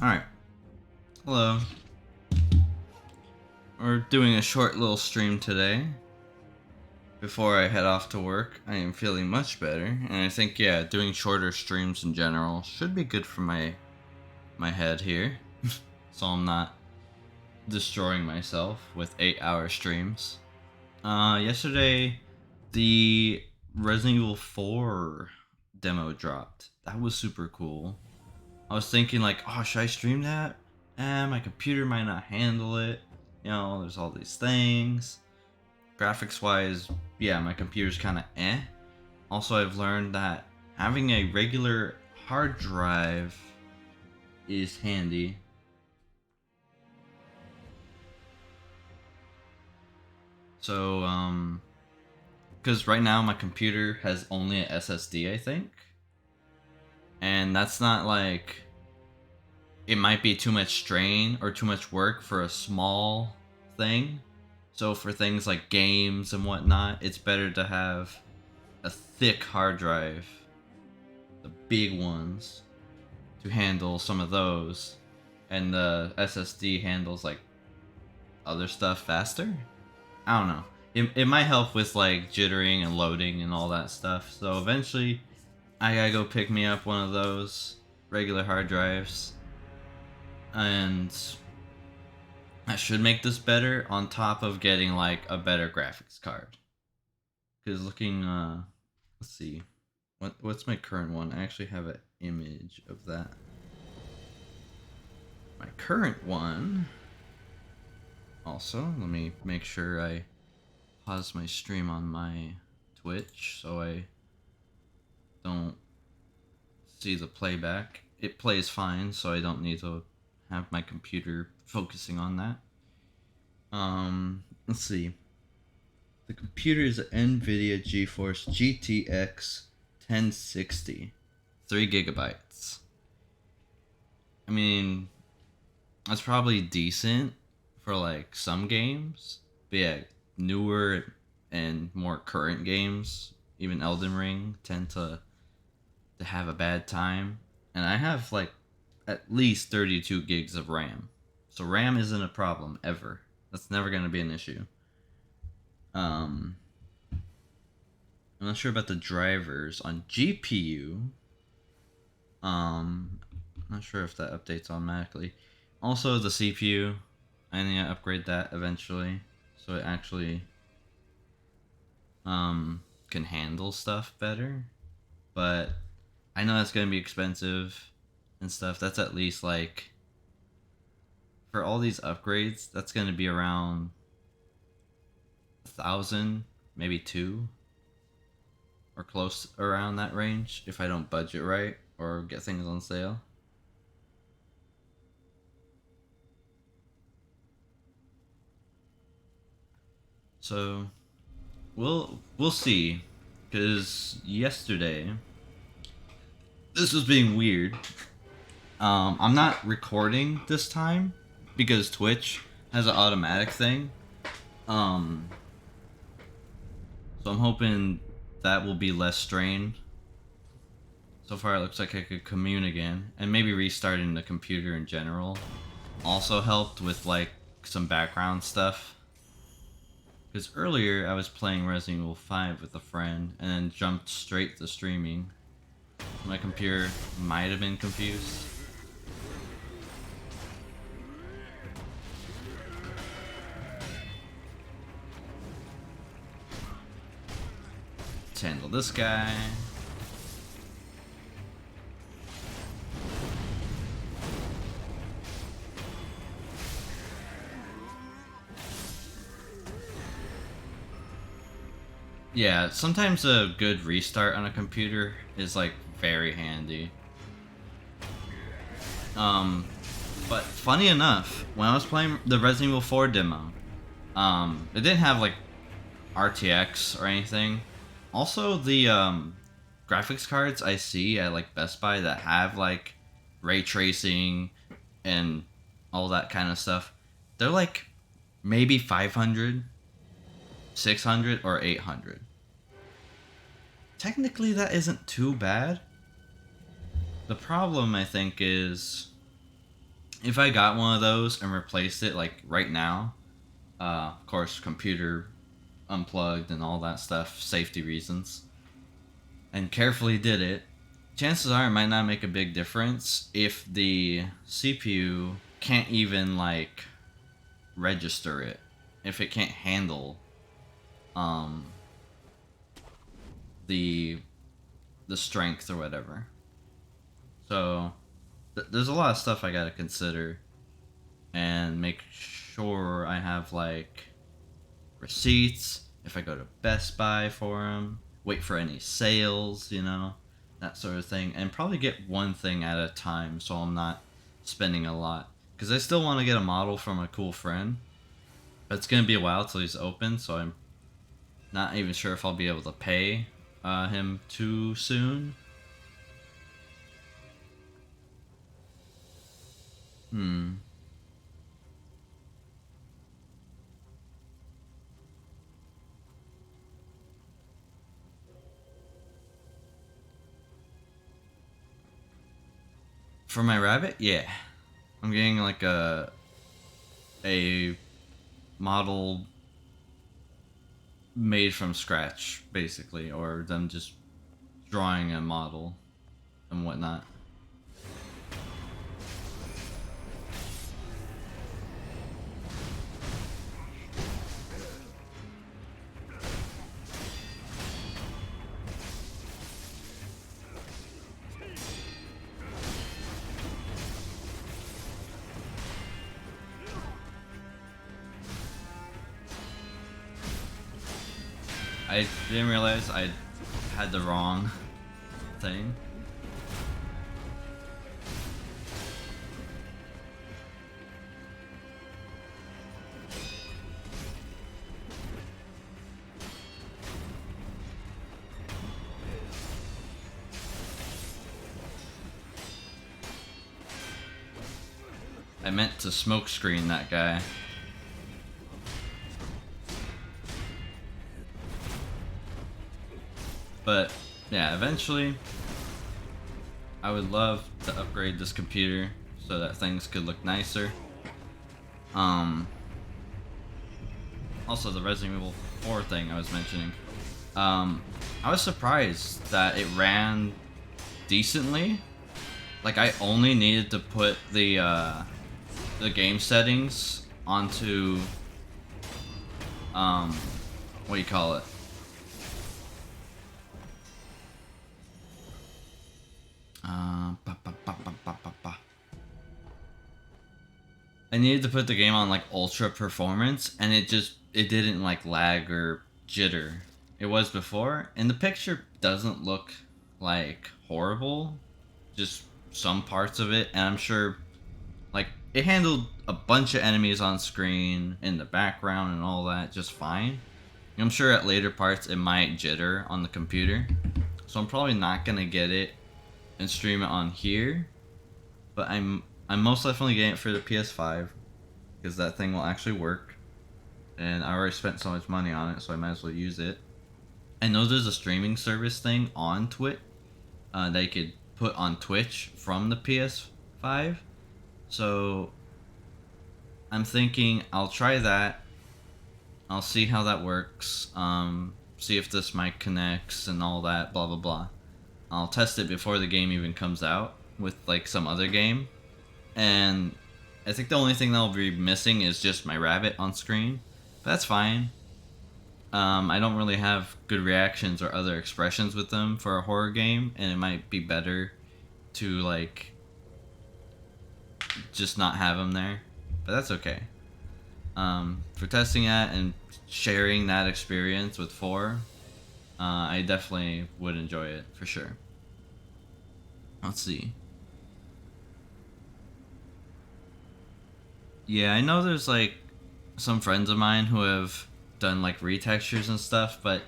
Alright, hello. We're doing a short little stream today. Before I head off to work, I am feeling much better, and I think, yeah, doing shorter streams in general should be good for my head here. So I'm not destroying myself with 8-hour streams. Yesterday, the Resident Evil 4 demo dropped. That was super cool. I was thinking like, oh, should I stream that? My computer might not handle it. You know, there's all these things. Graphics wise, yeah, my computer's kind of eh. Also, I've learned that having a regular hard drive is handy. So, because right now my computer has only an SSD, I think. And that's not like, it might be too much strain or too much work for a small thing. So for things like games and whatnot, it's better to have a thick hard drive, the big ones, to handle some of those. And the SSD handles like other stuff faster? I don't know. It might help with like jittering and loading and all that stuff. So eventually I gotta go pick me up one of those regular hard drives. And that should make this better on top of getting like a better graphics card. Because looking, let's see, what's my current one? I actually have an image of that. My current one. Also, let me make sure I pause my stream on my Twitch so I don't see the playback. It plays fine, so I don't need to have my computer focusing on that. Let's see. The computer is an NVIDIA GeForce GTX 1060, 3 gigabytes. I mean, that's probably decent for like some games, but yeah, newer and more current games, even Elden Ring, tend to have a bad time. And I have like at least 32 gigs of RAM. So RAM isn't a problem ever. That's never going to be an issue. I'm not sure about the drivers on GPU. I'm not sure if that updates automatically. Also the CPU, I need to upgrade that eventually so it actually can handle stuff better. But I know that's going to be expensive and stuff. That's at least like, for all these upgrades, that's going to be around 1,000, maybe 2, or close around that range if I don't budget right or get things on sale. So we'll see, because yesterday this was being weird. I'm not recording this time because Twitch has an automatic thing. So I'm hoping that will be less strain. So far it looks like I could commune again, and maybe restarting the computer in general also helped with like some background stuff. Because earlier I was playing Resident Evil 5 with a friend and then jumped straight to streaming. My computer might have been confused. Let's handle this guy. Yeah, sometimes a good restart on a computer is like very handy. But funny enough, when I was playing the Resident Evil 4 demo, it didn't have like RTX or anything. Also, the graphics cards I see at like Best Buy that have like ray tracing and all that kind of stuff, they're like maybe 500, 600, or 800. Technically, that isn't too bad. The problem, I think, is if I got one of those and replaced it like right now, of course, computer unplugged and all that stuff, safety reasons, and carefully did it, chances are it might not make a big difference if the CPU can't even like register it, if it can't handle um the strength or whatever. So there's a lot of stuff I gotta consider and make sure I have like receipts if I go to Best Buy for them, wait for any sales, you know, that sort of thing, and probably get one thing at a time so I'm not spending a lot. Because I still want to get a model from a cool friend, but it's going to be a while till he's open, so I'm not even sure if I'll be able to pay him too soon. For my rabbit, yeah. I'm getting like a model made from scratch, basically, or them just drawing a model and whatnot. I didn't realize I had the wrong thing. I meant to smoke screen that guy. But yeah, eventually I would love to upgrade this computer so that things could look nicer. Also the Resident Evil 4 thing I was mentioning. I was surprised that it ran decently. Like I only needed to put the game settings onto what do you call it? I needed to put the game on like ultra performance, and it didn't like lag or jitter. It was before, and the picture doesn't look like horrible, just some parts of it, and I'm sure like it handled a bunch of enemies on screen in the background and all that just fine. I'm sure at later parts it might jitter on the computer, so I'm probably not gonna get it and stream it on here, but I'm most definitely getting it for the PS5 because that thing will actually work, and I already spent so much money on it, so I might as well use it. I know there's a streaming service thing on Twitch that you could put on Twitch from the PS5, so I'm thinking I'll try that. I'll see how that works, see if this mic connects and all that, blah blah blah. I'll test it before the game even comes out with like some other game, and I think the only thing that'll be missing is just my rabbit on screen, but that's fine. I don't really have good reactions or other expressions with them for a horror game, and it might be better to like just not have them there, but that's okay. For testing that and sharing that experience with 4, I definitely would enjoy it for sure. Let's see. Yeah, I know there's like some friends of mine who have done like retextures and stuff, but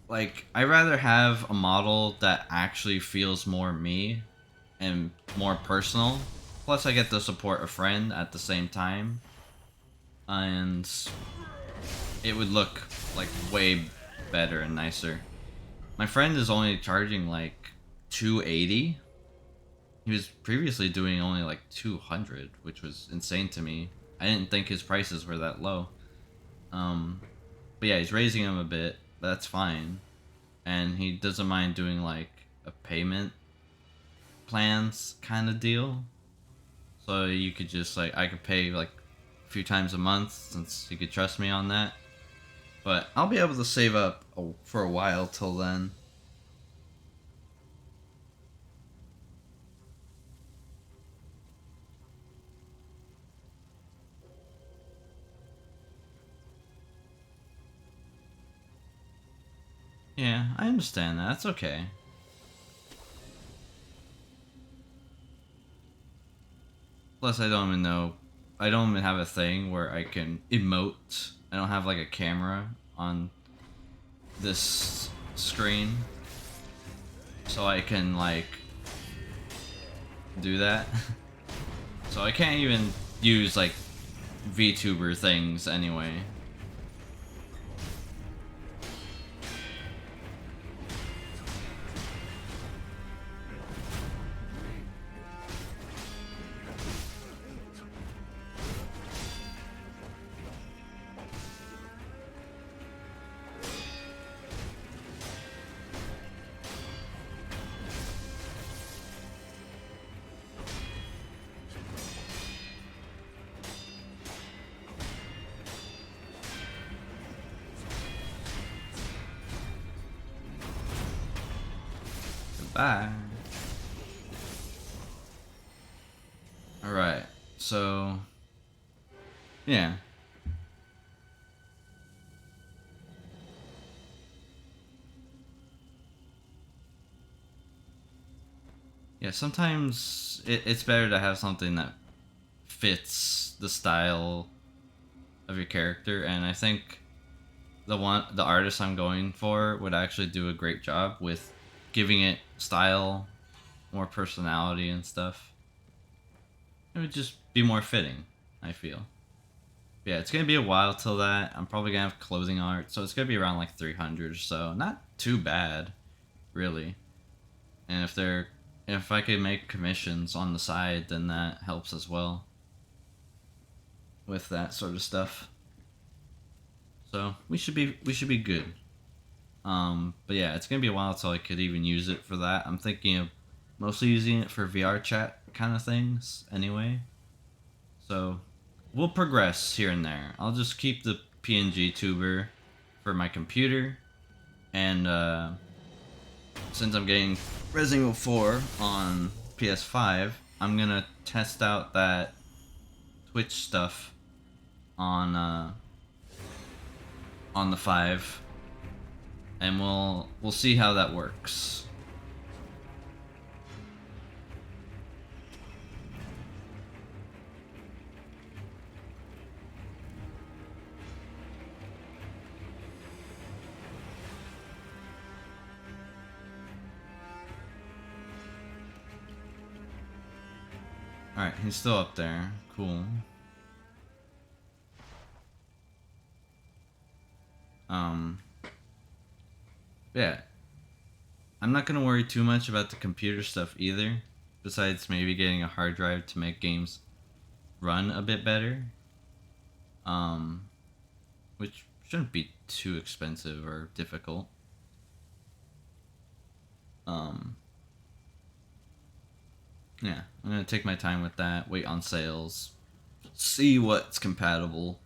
like I rather have a model that actually feels more me and more personal. Plus I get to support a friend at the same time, and it would look like way better and nicer. My friend is only charging like $280. He was previously doing only like 200, which was insane to me. I didn't think his prices were that low. Um, but yeah, he's raising them a bit. That's fine, and he doesn't mind doing like a payment plans kind of deal. So you could just like I could pay like a few times a month since you could trust me on that. But I'll be able to save up for a while till then. Yeah, I understand that. That's okay. Plus, I don't even know. I don't even have a thing where I can emote. I don't have like a camera on this screen, so I can like do that. So I can't even use like VTuber things anyway. Goodbye. Alright, so yeah. Yeah, sometimes it's better to have something that fits the style of your character, and I think the artist I'm going for would actually do a great job with giving it style, more personality and stuff. It would just be more fitting, I feel. Yeah, it's gonna be a while till that. I'm probably gonna have clothing art, so it's gonna be around like 300 or so. Not too bad, really. And if I could make commissions on the side, then that helps as well with that sort of stuff. So we should be good. But yeah, it's gonna be a while till I could even use it for that. I'm thinking of mostly using it for VR chat kind of things anyway. So we'll progress here and there. I'll just keep the PNG tuber for my computer, and since I'm getting Resident Evil 4 on PS5, I'm gonna test out that Twitch stuff on the 5, and we'll see how that works. Alright, he's still up there. Cool. Um, yeah. I'm not gonna worry too much about the computer stuff either, besides maybe getting a hard drive to make games run a bit better. Um, which shouldn't be too expensive or difficult. Um, yeah, I'm gonna take my time with that, wait on sales, see what's compatible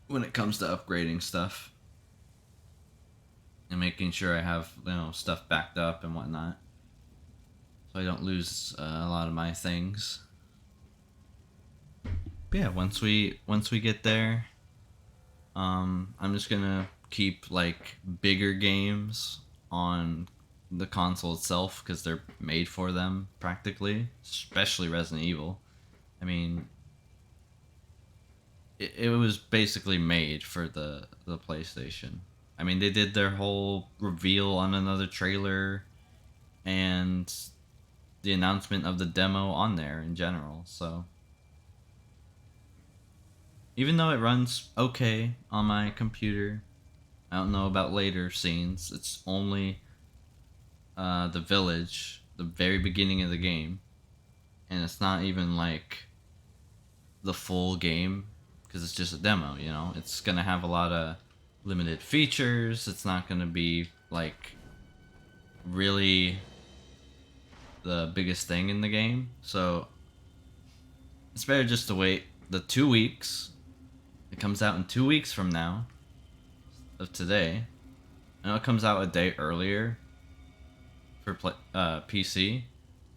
when it comes to upgrading stuff, and making sure I have stuff backed up and whatnot, so I don't lose a lot of my things. But yeah, once we get there, I'm just gonna keep like bigger games on the console itself because they're made for them practically, especially Resident Evil. I mean, it was basically made for the PlayStation. I mean, they did their whole reveal on another trailer and the announcement of the demo on there in general. So even though it runs okay on my computer, I don't know about later scenes. It's only the village the very beginning of the game, and it's not even like the full game because it's just a demo. You know, it's gonna have a lot of limited features. It's not gonna be like really the biggest thing in the game, so it's better just to wait the 2 weeks. It comes out in 2 weeks from now of today. I know it comes out a day earlier for PC.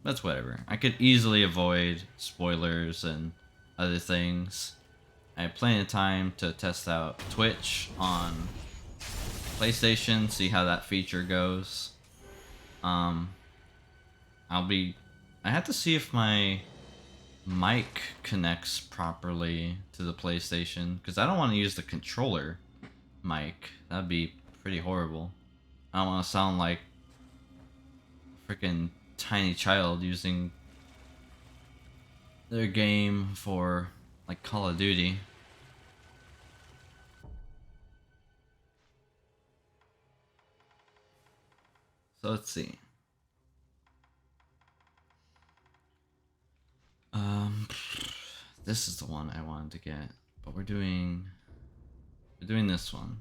That's whatever. I could easily avoid spoilers and other things. I have plenty of time to test out Twitch on PlayStation, see how that feature goes. I have to see if my mic connects properly to the PlayStation, because I don't want to use the controller mic. That'd be pretty horrible. I don't want to sound like a freaking tiny child using their game for like Call of Duty. So let's see. This is the one I wanted to get, but we're doing this one.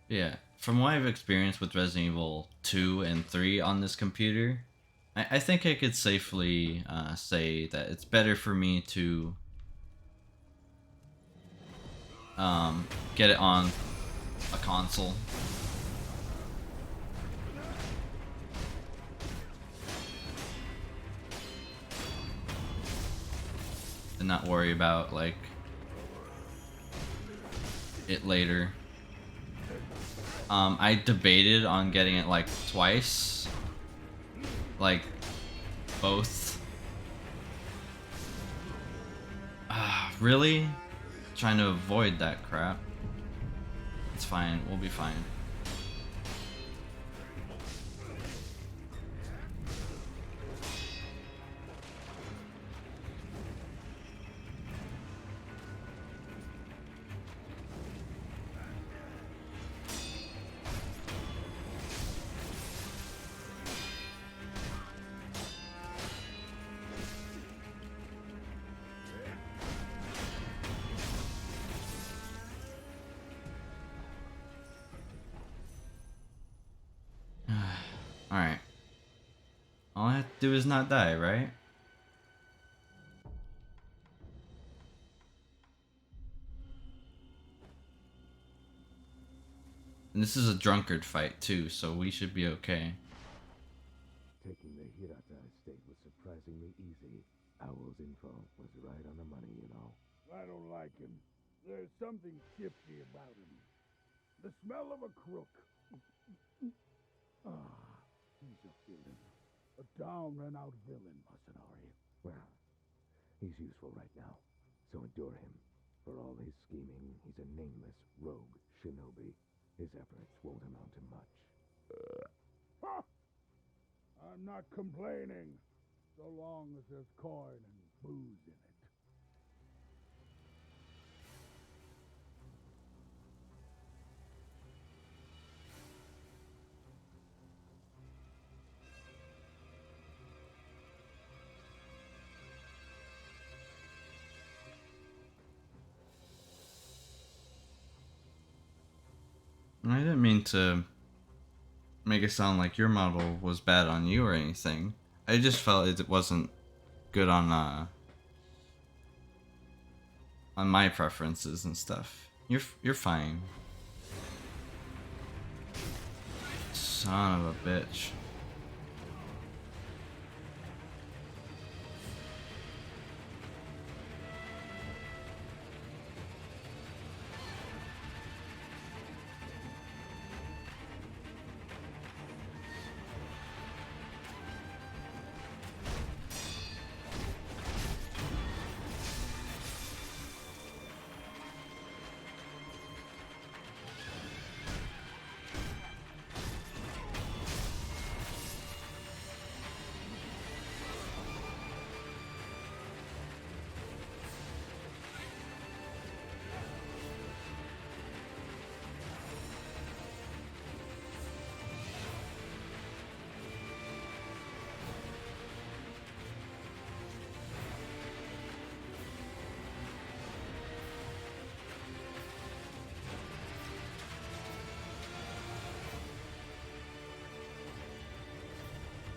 Yeah, from what I've experienced with Resident Evil 2 and 3 on this computer, I think I could safely say that it's better for me to get it on a console. And not worry about like it later. I debated on getting it like twice. Like both. Really? Trying to avoid that crap. It's fine, we'll be fine. Alright. All I have to do is not die, right? And this is a drunkard fight too, so we should be okay. Taking the Hirata estate was surprisingly easy. Owl's info was right on the money, you know. I don't like him. There's something shifty about him. The smell of a crook. He's a villain. A down and out villain, Masanari. Well, he's useful right now, so endure him. For all his scheming, he's a nameless rogue shinobi. His efforts won't amount to much. I'm not complaining, so long as there's coin and booze in it. I didn't mean to make it sound like your model was bad on you or anything. I just felt it wasn't good on my preferences and stuff. You're fine. Son of a bitch.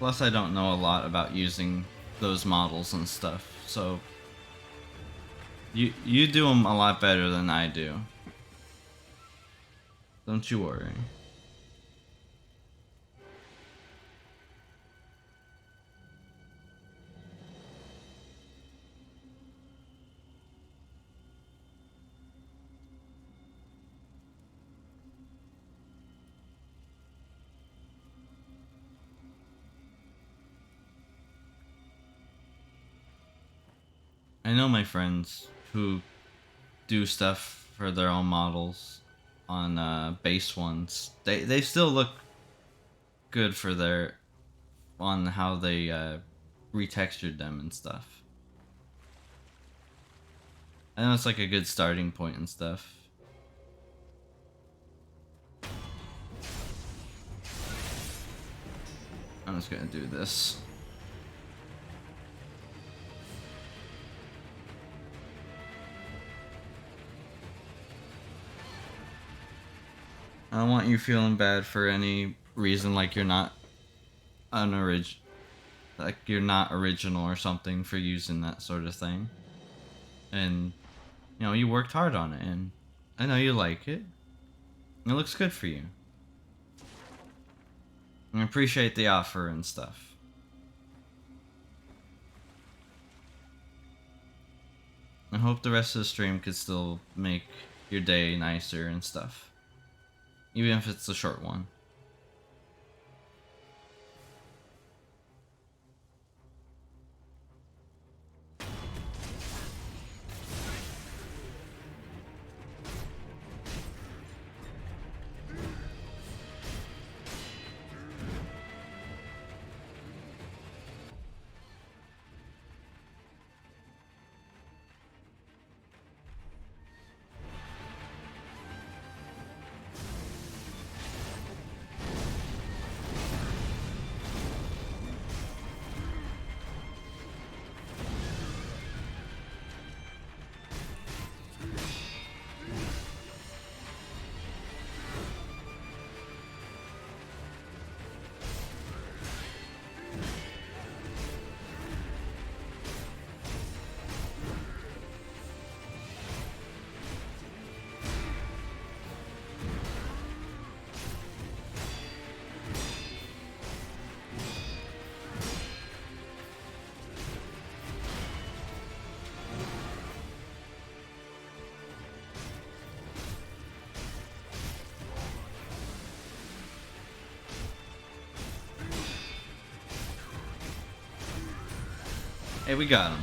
Plus, I don't know a lot about using those models and stuff, so you do them a lot better than I do. Don't you worry. I know my friends who do stuff for their own models on base ones. They still look good for their on how they retextured them and stuff. I know it's like a good starting point and stuff. I'm just gonna do this. I don't want you feeling bad for any reason, like you're not like you're not original or something for using that sort of thing. And you know, you worked hard on it, and I know you like it. It looks good for you. I appreciate the offer and stuff. I hope the rest of the stream could still make your day nicer and stuff. Even if it's a short one. Hey, we got him.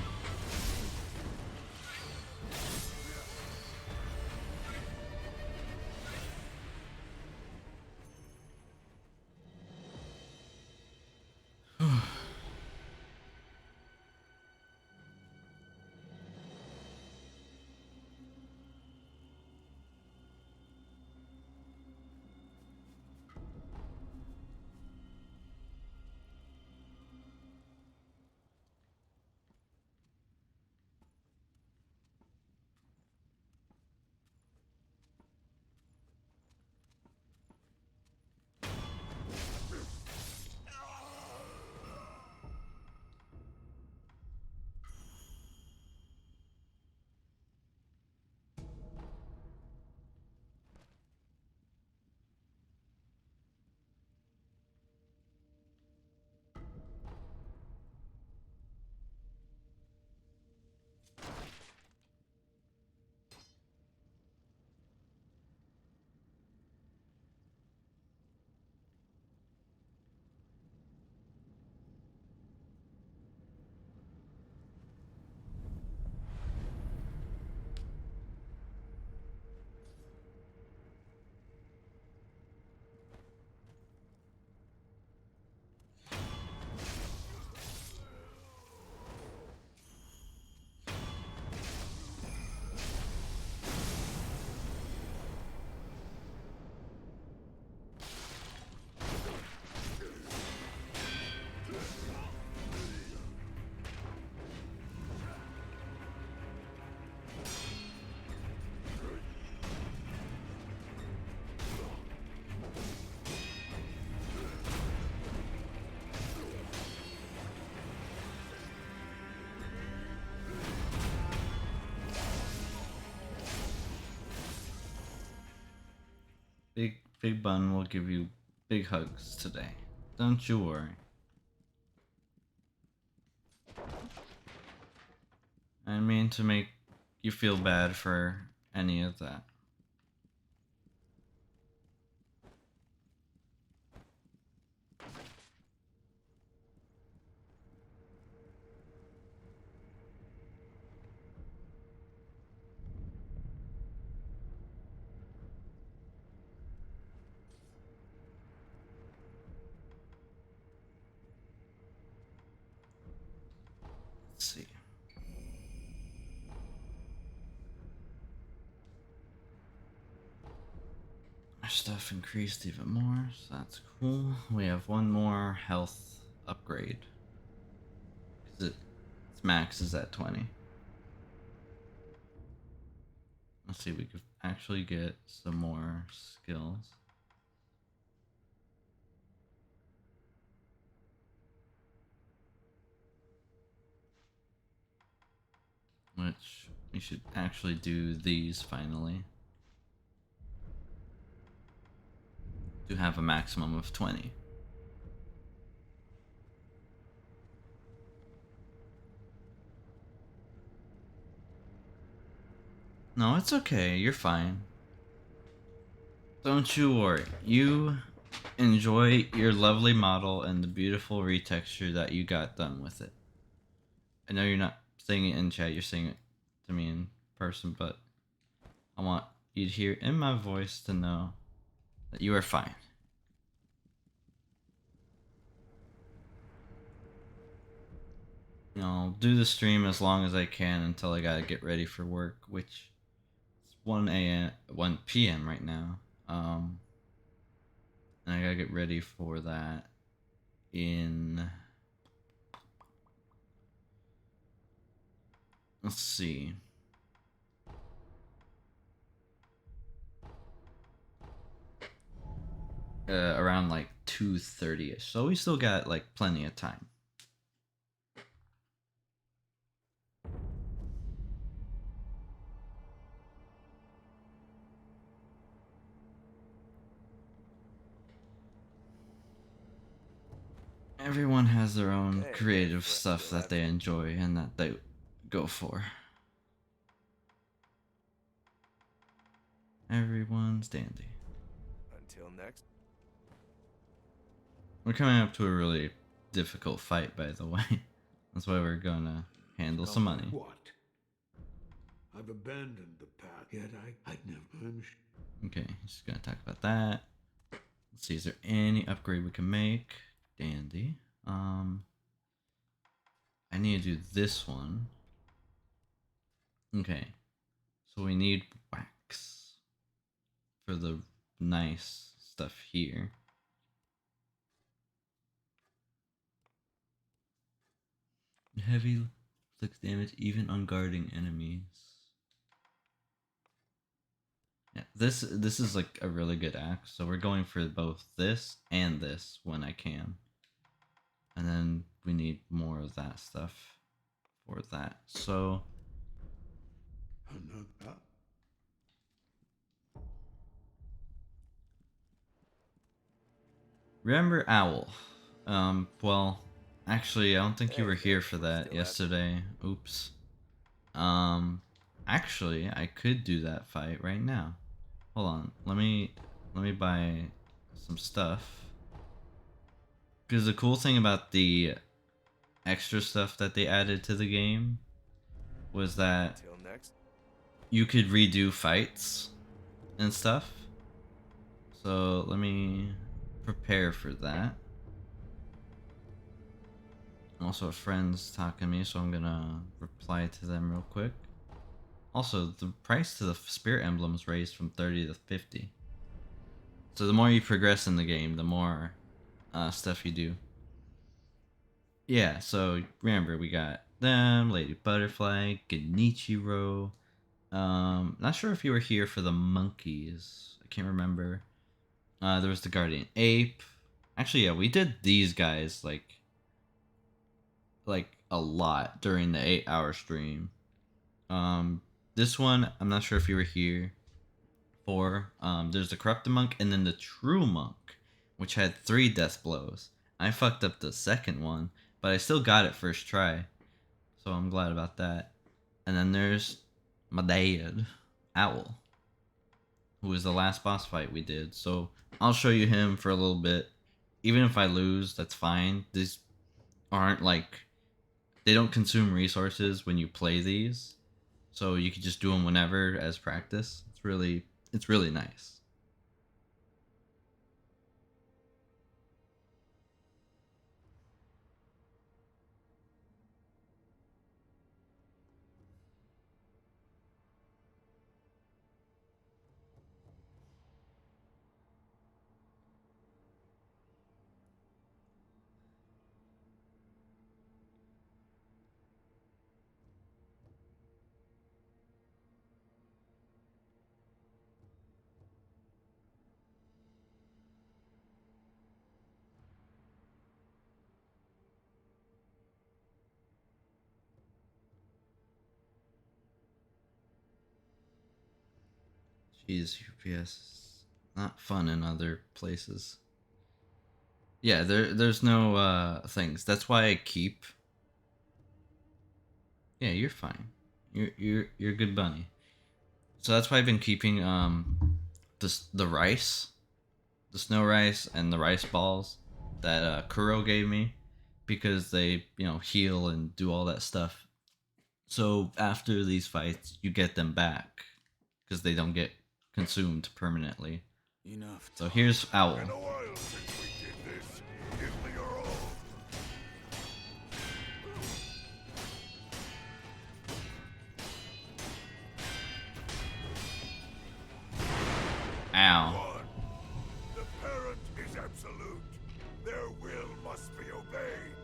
Big Bun will give you big hugs today. Don't you worry. I mean to make you feel bad for any of that. Let's see. Our stuff increased even more, so that's cool. We have one more health upgrade. Its max is at 20. Let's see if we could actually get some more skills. Which we should actually do these finally. To have a maximum of 20. No, it's okay. You're fine. Don't you worry. You enjoy your lovely model and the beautiful retexture that you got done with it. I know you're not saying it in chat, you're saying it to me in person, but I want you to hear in my voice to know that you are fine. You know, I'll do the stream as long as I can until I gotta get ready for work, which is 1 p.m. right now. And I gotta get ready for that in... Let's see. Around like 2:30ish. So we still got like plenty of time. Everyone has their own creative stuff that they enjoy and that they go for. Everyone's dandy. Until next. We're coming up to a really difficult fight, by the way. That's why we're gonna handle some money. What? I've abandoned the path, yet I'd never... Okay, just gonna talk about that. Let's see, is there any upgrade we can make? Dandy. I need to do this one. Okay, so we need wax for the nice stuff here. Heavy inflicts damage even on guarding enemies. Yeah, this is like a really good axe, so we're going for both this and this when I can. And then we need more of that stuff for that. So remember Owl. Well, actually I don't think you were here for that yesterday. Oops. Actually I could do that fight right now. Hold on. Let me buy some stuff. Because the cool thing about the extra stuff that they added to the game was that you could redo fights and stuff. So let me prepare for that. Also, a friend's talking to me, so I'm gonna reply to them real quick. Also, the price to the spirit emblems raised from 30 to 50. So the more you progress in the game, the more stuff you do. Yeah, so remember, we got them, Lady Butterfly, Genichiro. Not sure if you were here for the monkeys. I can't remember. There was the Guardian Ape. Actually, yeah, we did these guys like a lot during the 8-hour stream. This one, I'm not sure if you were here 4. There's the corrupted monk and then the true monk, which had 3 death blows. I fucked up the second one, but I still got it first try, so I'm glad about that. And then there's my dad, Owl, who was the last boss fight we did. So I'll show you him for a little bit. Even if I lose, that's fine. These aren't like, they don't consume resources when you play these, so you can just do them whenever as practice. It's really nice. Jeez, UPS is not fun in other places. Yeah, there's no things. That's why I keep. Yeah, you're fine. You're a good bunny. So that's why I've been keeping the rice, the snow rice, and the rice balls that Kuro gave me, because they heal and do all that stuff. So after these fights, you get them back because they don't get consumed permanently. Enough. So here's Owl. Been a while since we did this. Give me your all. Ow. One. The parent is absolute. Their will must be obeyed.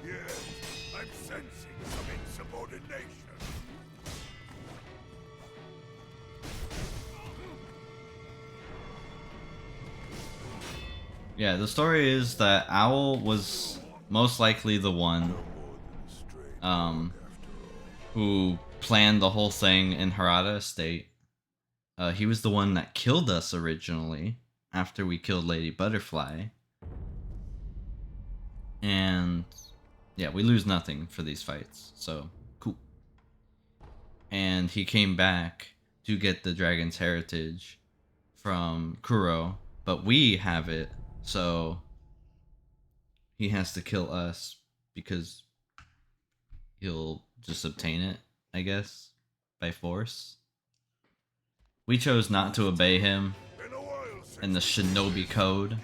Yet, I'm sensing some insubordination. Yeah, the story is that Owl was most likely the one who planned the whole thing in Harada Estate. He was the one that killed us originally after we killed Lady Butterfly. And yeah, we lose nothing for these fights, so cool. And he came back to get the dragon's heritage from Kuro, but we have it, so he has to kill us because he'll just obtain it, I guess, by force. We chose not to obey him in the Shinobi Code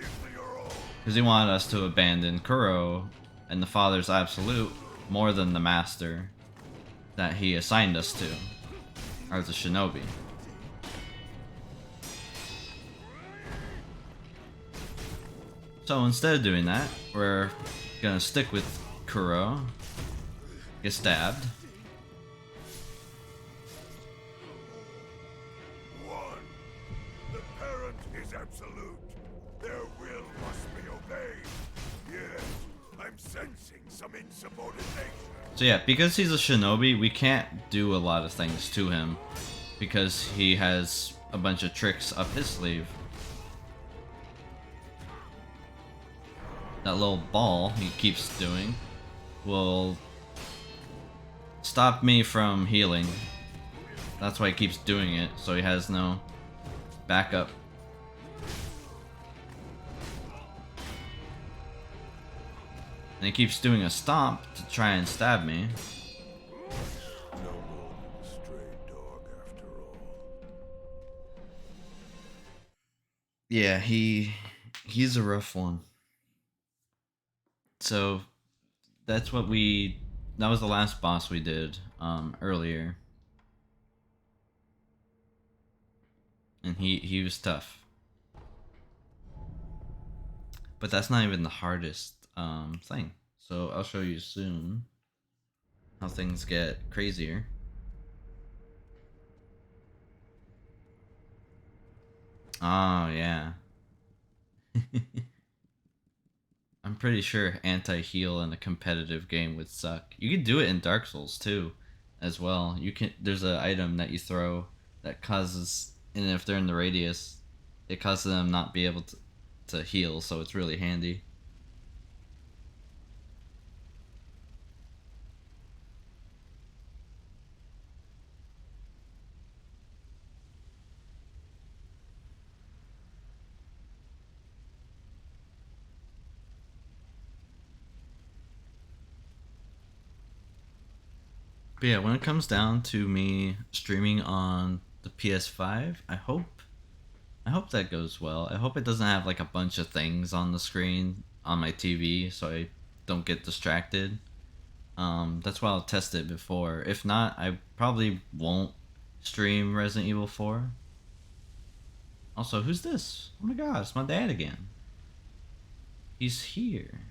because he wanted us to abandon Kuro and the Father's Absolute more than the Master that he assigned us to, or the Shinobi. So instead of doing that, we're gonna stick with Kuro, get stabbed. One. The parent is absolute. Their will must be obeyed. Yes, I'm sensing some insubordination. So yeah, because he's a Shinobi, we can't do a lot of things to him because he has a bunch of tricks up his sleeve. That little ball he keeps doing will stop me from healing. That's why he keeps doing it, so he has no backup. And he keeps doing a stomp to try and stab me. No more than a stray dog after all. Yeah, he's a rough one. So that was the last boss we did earlier. And he was tough. But that's not even the hardest thing. So I'll show you soon how things get crazier. Oh yeah. I'm pretty sure anti-heal in a competitive game would suck. You can do it in Dark Souls too, as well. There's an item that you throw that causes and if they're in the radius, it causes them not be able to heal, so it's really handy. But yeah, when it comes down to me streaming on the PS5, I hope that goes well. I hope it doesn't have like a bunch of things on the screen on my TV, so I don't get distracted. That's why I'll test it before. If not, I probably won't stream Resident Evil 4. Also, who's this? Oh my god, it's my dad again. He's here.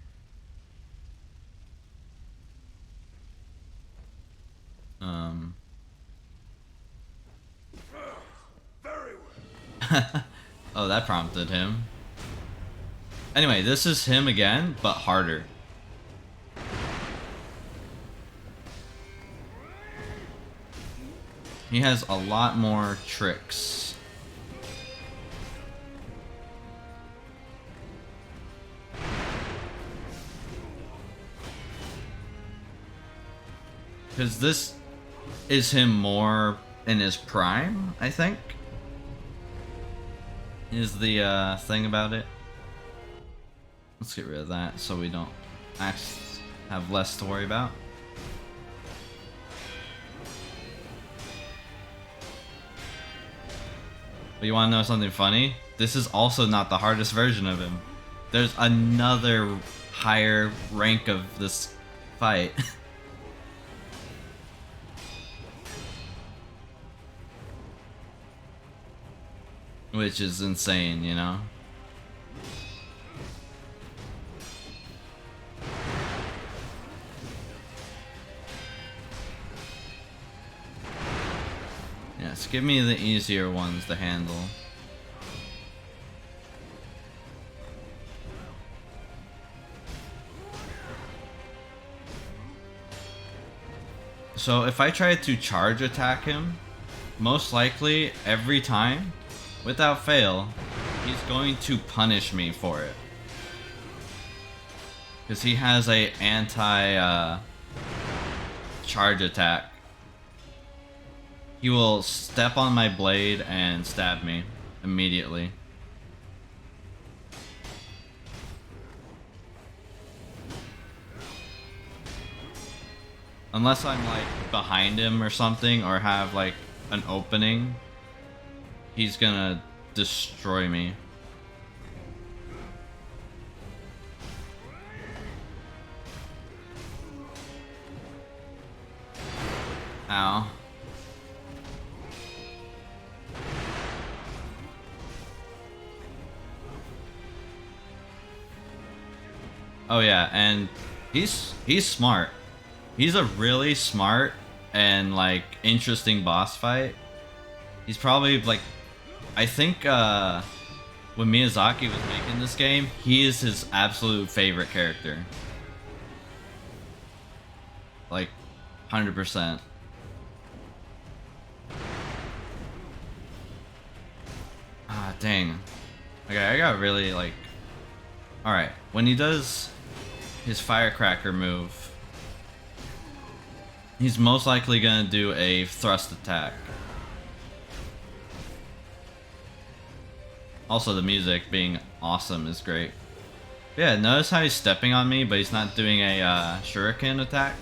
Very well. Oh, that prompted him. Anyway, this is him again, but harder. He has a lot more tricks. Because this is him more in his prime, I think. Is the thing about it. Let's get rid of that so we don't have less to worry about. But you want to know something funny? This is also not the hardest version of him. There's another higher rank of this fight. Which is insane, you know? Yes, give me the easier ones to handle. So if I try to charge attack him, most likely every time, without fail, he's going to punish me for it. Because he has a charge attack. He will step on my blade and stab me immediately. Unless I'm like behind him or something, or have like an opening, he's gonna destroy me. Ow. Oh yeah, and he's smart. He's a really smart and like interesting boss fight. He's probably like, I think when Miyazaki was making this game, he is his absolute favorite character. Like 100%. Ah, dang. Okay, I got really like... Alright, when he does his firecracker move, he's most likely gonna do a thrust attack. Also, the music being awesome is great. Yeah, notice how he's stepping on me, but he's not doing a shuriken attack.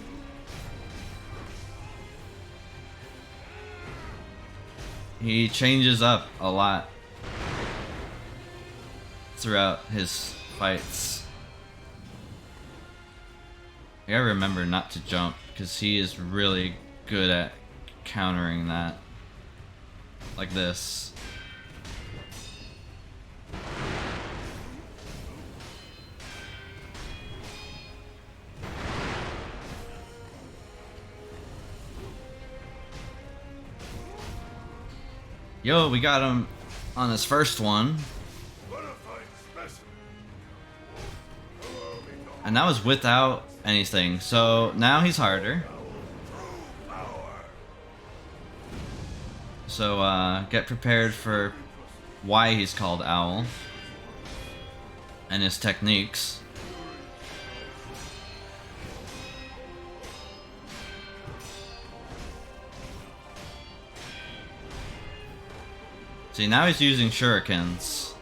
He changes up a lot throughout his fights. I gotta remember not to jump, because he is really good at countering that. Like this. Yo, we got him on his first one. And that was without anything. So now he's harder. So get prepared for why he's called Owl and his techniques. See, now he's using shurikens.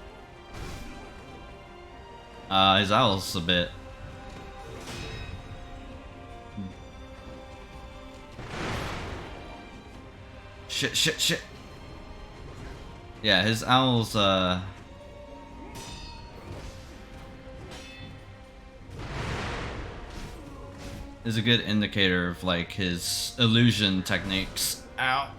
His owl's a bit... Shit. Yeah, his owl's, is a good indicator of, like, his illusion techniques. Ow.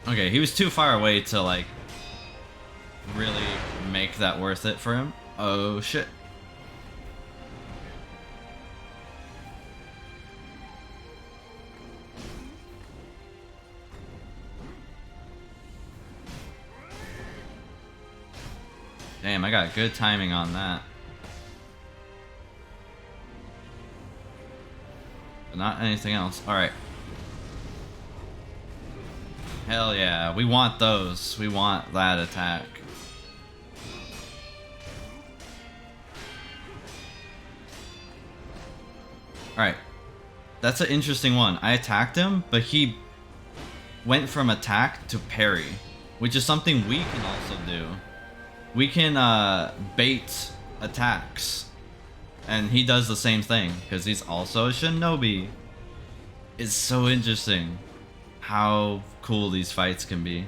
Okay, he was too far away to, like, really make that worth it for him. Oh, shit. Damn, I got good timing on that. But not anything else. Alright. Hell yeah, we want those. We want that attack. Alright. That's an interesting one. I attacked him, but he went from attack to parry, which is something we can also do. We can bait attacks, and he does the same thing because he's also a shinobi. It's so interesting how cool these fights can be.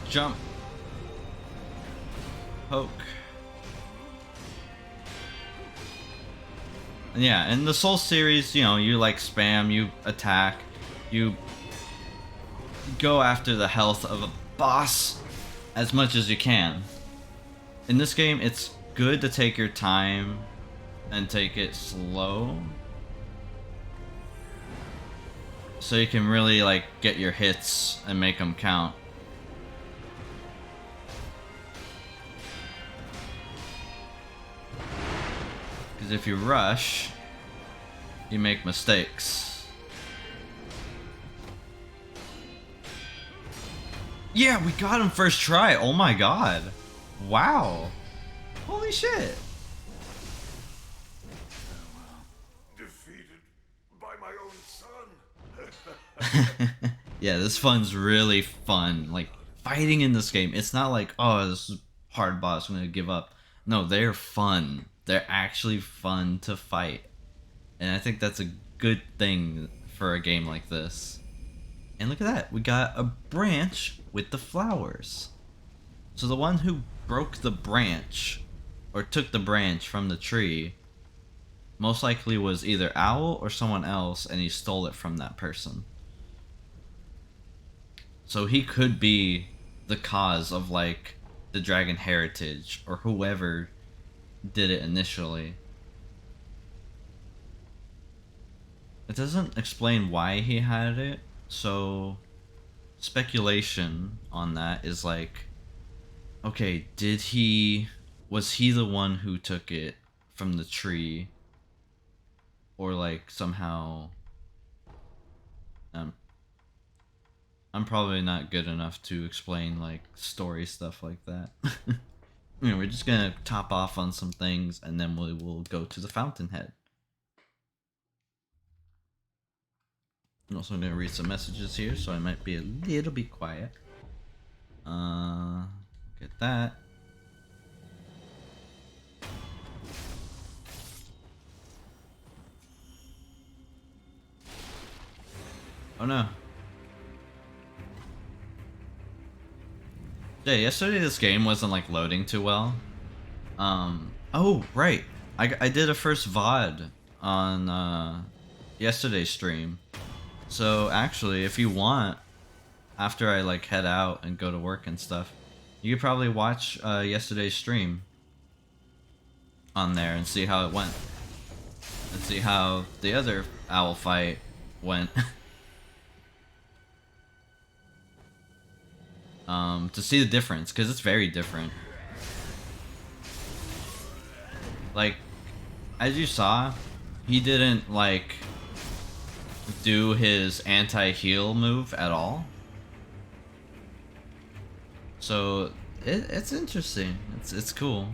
Jump. Poke. And yeah, in the Soul series, you know, you like spam, you attack, you go after the health of a boss as much as you can. In this game, it's good to take your time and take it slow, so you can really like get your hits and make them count. Because if you rush, you make mistakes. Yeah, we got him first try. Oh my god. Wow. Holy shit. Defeated by my own son. Yeah, this fun's really fun. Like, fighting in this game, it's not like, oh, this is a hard boss, I'm gonna give up. No, they're fun. They're actually fun to fight. And I think that's a good thing for a game like this. And look at that, we got a branch with the flowers. So the one who broke the branch, or took the branch from the tree, most likely was either Owl or someone else, and he stole it from that person. So he could be the cause of, like, the dragon heritage, or whoever did it initially. It doesn't explain why he had it, so speculation on that is like, okay, was he the one who took it from the tree, or like somehow, I'm probably not good enough to explain like story stuff like that. You know, we're just gonna top off on some things, and then we will go to the fountainhead. I'm also gonna read some messages here, so I might be a little bit quiet. Get that. Oh no. Yeah, yesterday this game wasn't like loading too well. Oh, right. I did a first VOD on yesterday's stream. So actually, if you want, after I like head out and go to work and stuff, you could probably watch yesterday's stream on there and see how it went. And see how the other owl fight went. To see the difference, because it's very different. Like, as you saw, he didn't, like, do his anti-heal move at all. So, it's interesting. It's cool.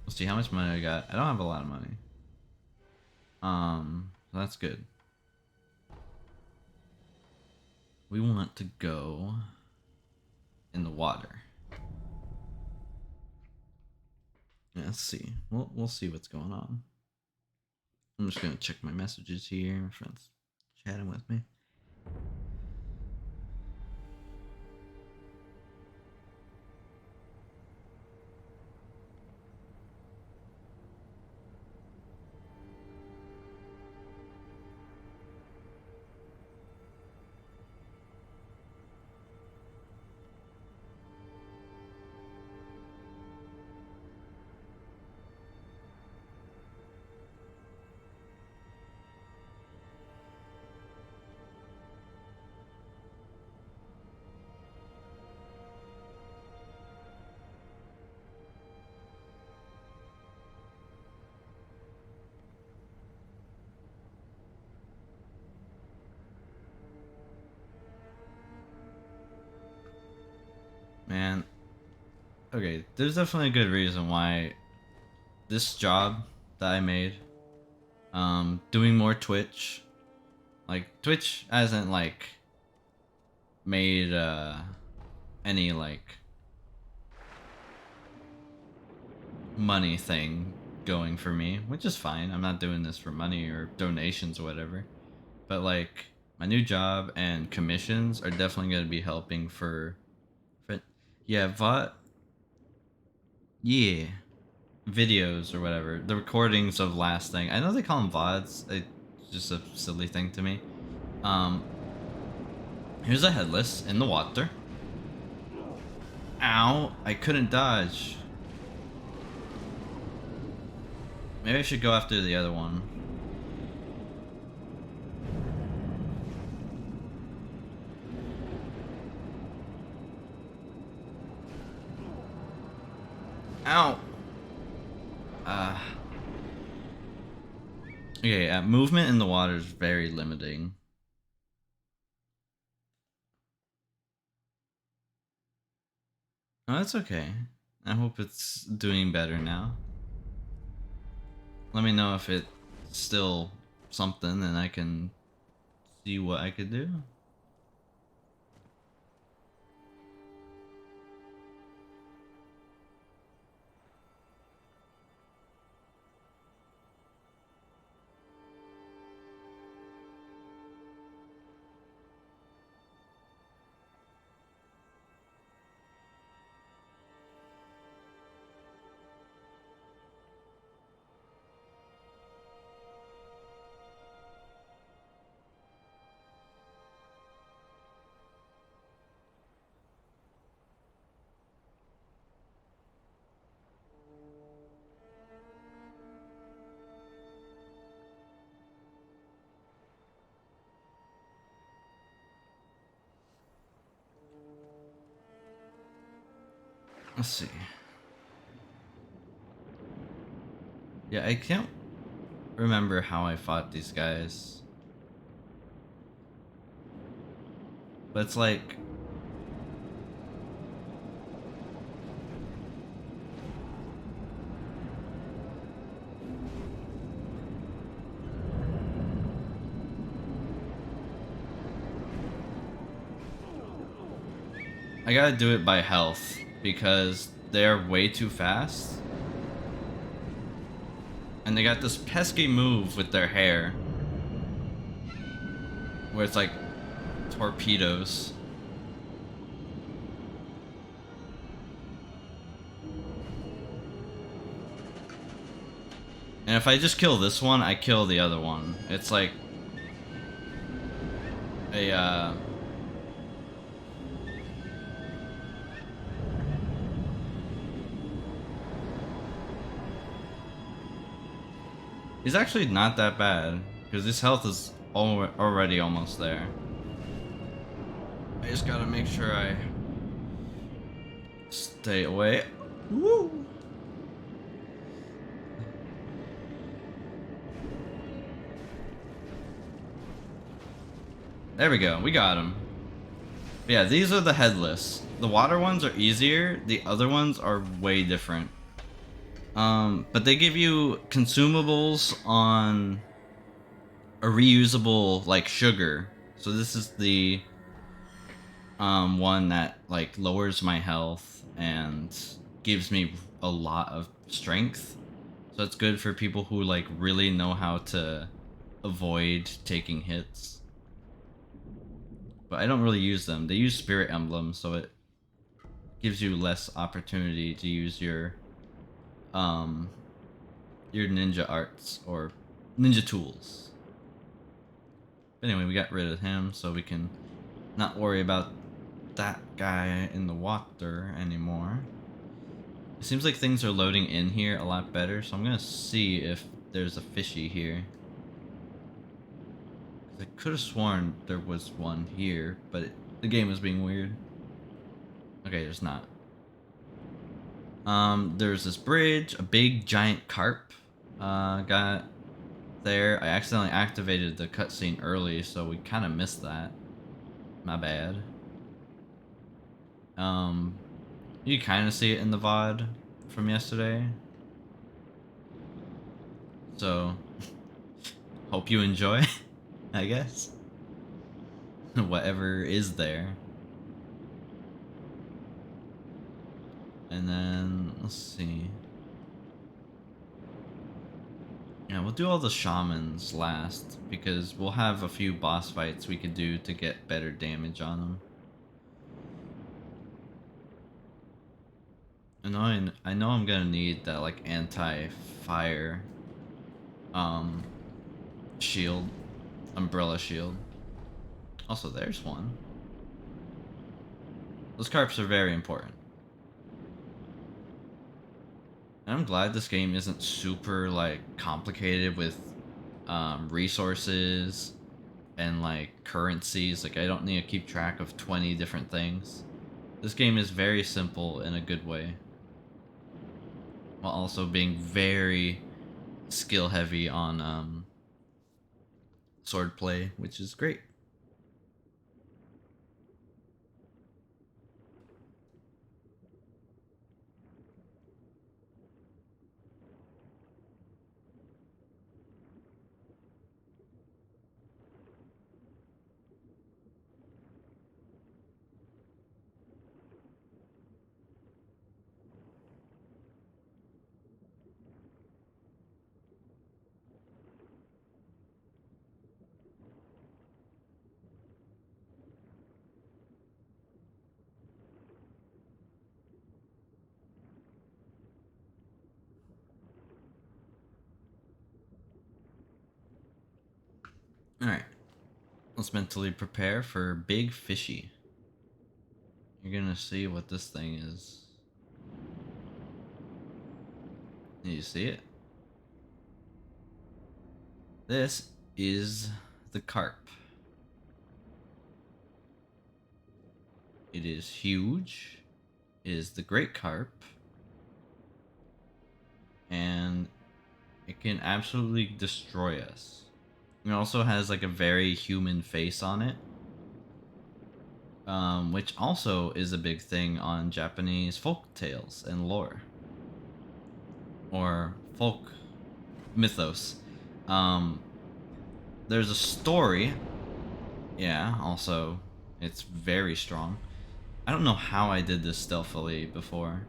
Let's see how much money I got. I don't have a lot of money. That's good. We want to go in the water. Let's see. We'll see what's going on. I'm just gonna check my messages here. My friend's chatting with me. Man, okay, there's definitely a good reason why this job that I made, doing more Twitch, like Twitch hasn't like made any like money thing going for me, which is fine. I'm not doing this for money or donations or whatever, but like my new job and commissions are definitely going to be helping for yeah, yeah, videos or whatever, the recordings of last thing. I know they call them Vods. It's just a silly thing to me. Here's a headless in the water. Ow, I couldn't dodge. Maybe I should go after the other one. Ow. Okay, movement in the water is very limiting. Oh, that's okay. I hope it's doing better now. Let me know if it's still something and I can see what I could do. Let's see. Yeah, I can't remember how I fought these guys. But it's like... I gotta do it by health, because they're way too fast. And they got this pesky move with their hair, where it's like torpedoes. And if I just kill this one, I kill the other one. It's like a he's actually not that bad because his health is already almost there. I just gotta make sure I stay away. Woo! There we go, we got him. Yeah, these are the headless. The water ones are easier, the other ones are way different. But they give you consumables on a reusable, like, sugar. So this is the one that, like, lowers my health and gives me a lot of strength. So it's good for people who, like, really know how to avoid taking hits. But I don't really use them. They use spirit emblems, so it gives you less opportunity to use your ninja arts or ninja tools. Anyway, we got rid of him, so we can not worry about that guy in the water anymore. It seems like things are loading in here a lot better, so I'm gonna see if there's a fishy here. I could have sworn there was one here, but the game was being weird. Okay, there's not. There's this bridge, a big giant carp got there. I accidentally activated the cutscene early, so we kind of missed that. My bad. You kind of see it in the VOD from yesterday. So, hope you enjoy, I guess. Whatever is there. And then, let's see. Yeah, we'll do all the shamans last, because we'll have a few boss fights we could do to get better damage on them. I know I'm gonna need that, like, anti-fire shield, umbrella shield. Also, there's one. Those carps are very important. And I'm glad this game isn't super, like, complicated with resources and, like, currencies. Like, I don't need to keep track of 20 different things. This game is very simple in a good way, while also being very skill heavy on swordplay, which is great. Alright, let's mentally prepare for Big Fishy. You're gonna see what this thing is. Can you see it? This is the carp. It is huge. It is the great carp. And it can absolutely destroy us. It also has, like, a very human face on it. Which also is a big thing on Japanese folk tales and lore. Or folk mythos. There's a story. Yeah, also, it's very strong. I don't know how I did this stealthily before.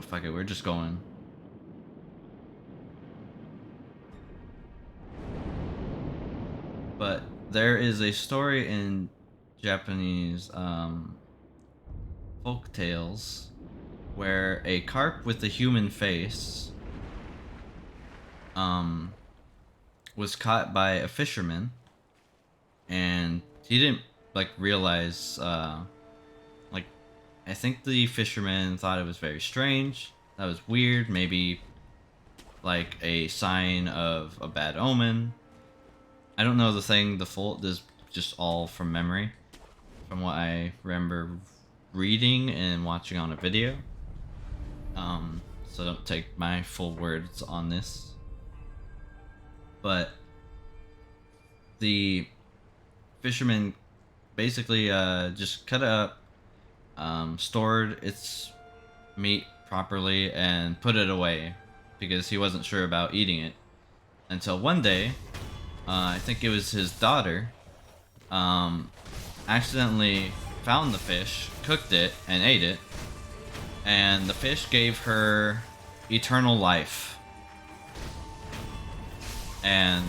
Fuck it, we're just going. But there is a story in Japanese folk tales where a carp with a human face was caught by a fisherman, and he didn't like realize like I think the fisherman thought it was very strange. That was weird, maybe like a sign of a bad omen. I don't know the full, this is just all from memory, from what I remember reading and watching on a video. So don't take my full words on this. But the fisherman basically just cut it up, stored its meat properly, and put it away because he wasn't sure about eating it. Until one day, I think it was his daughter, accidentally found the fish, cooked it, and ate it. And the fish gave her eternal life. And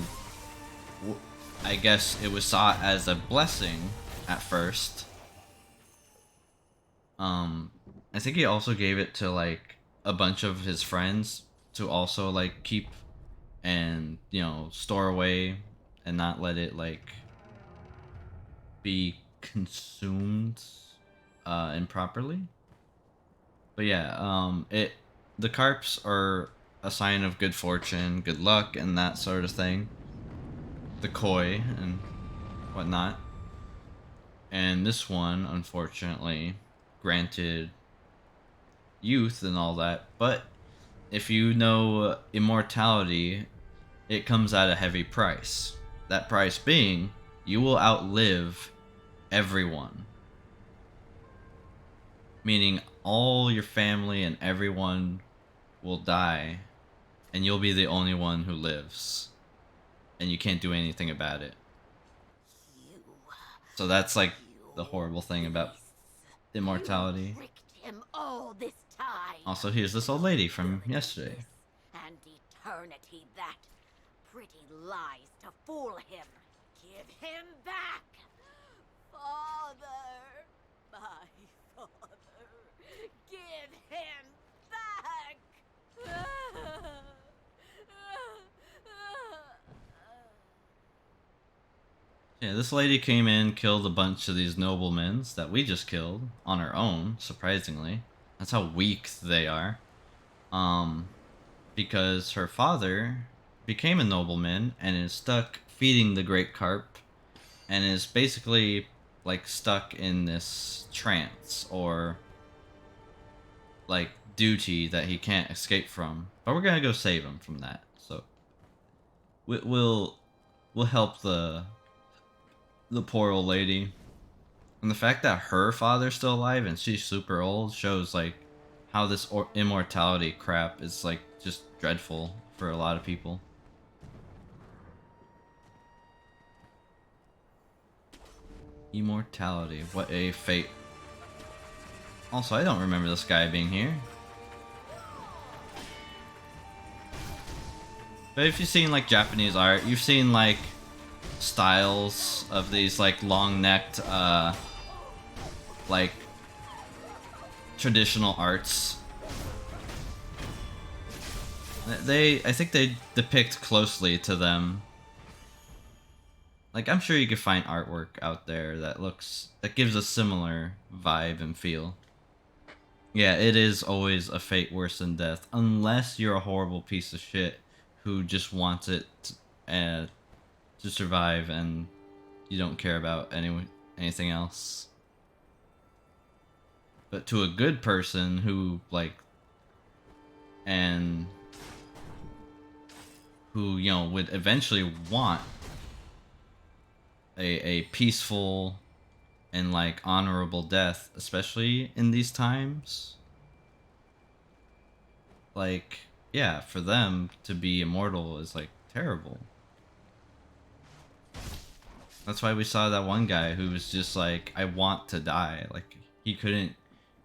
I guess it was sought as a blessing at first. I think he also gave it to like a bunch of his friends to also like keep and, you know, store away and not let it like be consumed improperly. But yeah, the carps are a sign of good fortune, good luck, and that sort of thing. The koi and whatnot. And this one, unfortunately, granted youth and all that, but if you know immortality, it comes at a heavy price. That price being, you will outlive everyone. Meaning all your family and everyone will die, and you'll be the only one who lives. And you can't do anything about it. So that's like the horrible thing about immortality. Him all this time. Also, here's this old lady from yesterday. And eternity, that pretty lies to fool him. Give him back, Father, my father. Give him back. Yeah, this lady came in, killed a bunch of these noblemen that we just killed on her own, surprisingly. That's how weak they are. Because her father became a nobleman and is stuck feeding the great carp and is basically like stuck in this trance or like duty that he can't escape from. But we're gonna go save him from that. So we'll help the poor old lady. And the fact that her father's still alive and she's super old shows like how this immortality crap is like just dreadful for a lot of people. Immortality, what a fate. Also, I don't remember this guy being here. But if you've seen like Japanese art, you've seen like styles of these like long-necked like traditional arts. I think they depict closely to them. Like I'm sure you could find artwork out there that gives a similar vibe and feel. Yeah, it is always a fate worse than death, unless you're a horrible piece of shit who just wants it to survive and you don't care about anything else. But to a good person who like and who, you know, would eventually want a peaceful and like honorable death, especially in these times, like yeah, for them to be immortal is like terrible. That's why we saw that one guy who was just like, I want to die. Like, he couldn't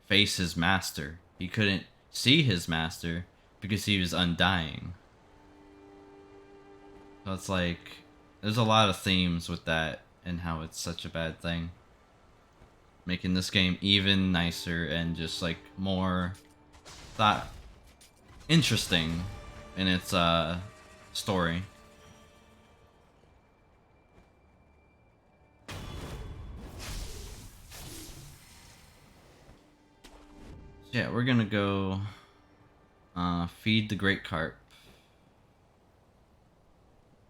face his master. He couldn't see his master because he was undying. So it's like, there's a lot of themes with that and how it's such a bad thing. Making this game even nicer and just like more thought interesting in its story. Yeah, we're gonna go feed the great carp.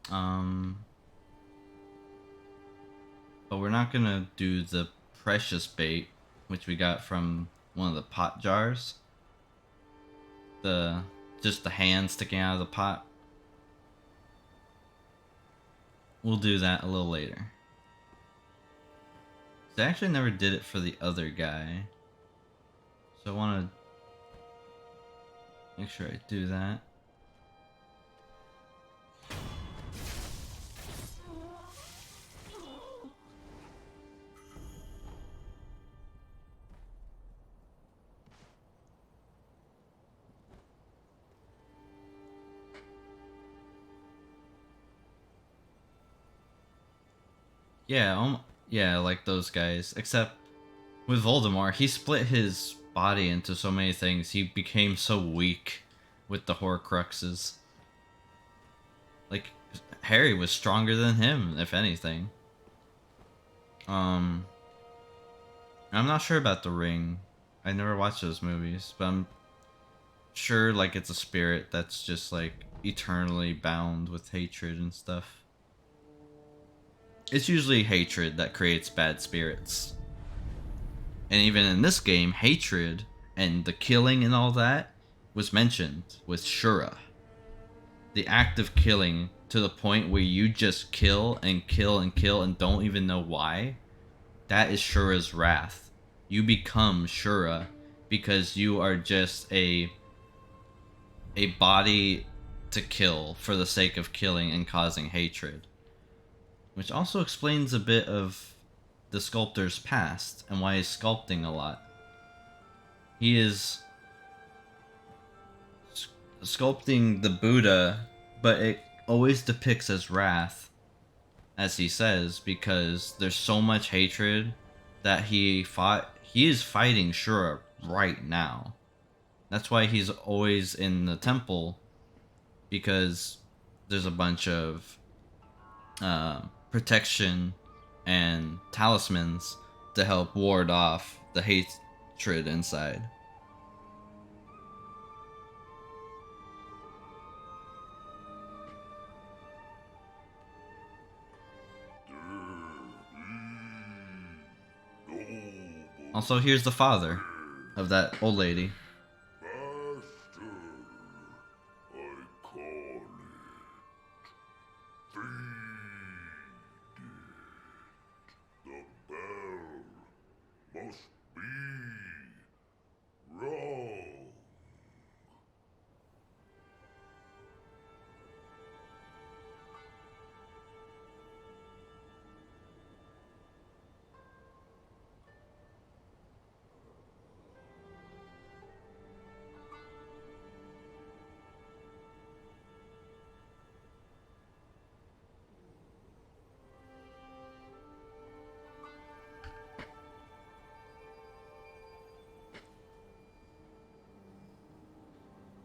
But we're not gonna do the precious bait, which we got from one of the pot jars. Just the hand sticking out of the pot. We'll do that a little later. I actually never did it for the other guy. So I want to make sure I do that. Yeah, yeah, like those guys. Except with Voldemort, he split his body into so many things. He became so weak with the Horcruxes. Like, Harry was stronger than him, if anything. I'm not sure about the ring. I never watched those movies, but I'm sure like it's a spirit that's just like eternally bound with hatred and stuff. It's usually hatred that creates bad spirits. And even in this game, hatred and the killing and all that was mentioned with Shura. The act of killing to the point where you just kill and kill and kill and don't even know why. That is Shura's wrath. You become Shura because you are just a body to kill for the sake of killing and causing hatred. Which also explains a bit of the sculptor's past and why he's sculpting a lot. He is sculpting the Buddha, but it always depicts as wrath, as he says, because there's so much hatred that he is fighting Shura right now. That's why he's always in the temple, because there's a bunch of protection and talismans to help ward off the hatred inside. Also, here's the father of that old lady. Master, I call it. Feed it. The bell must be wrong.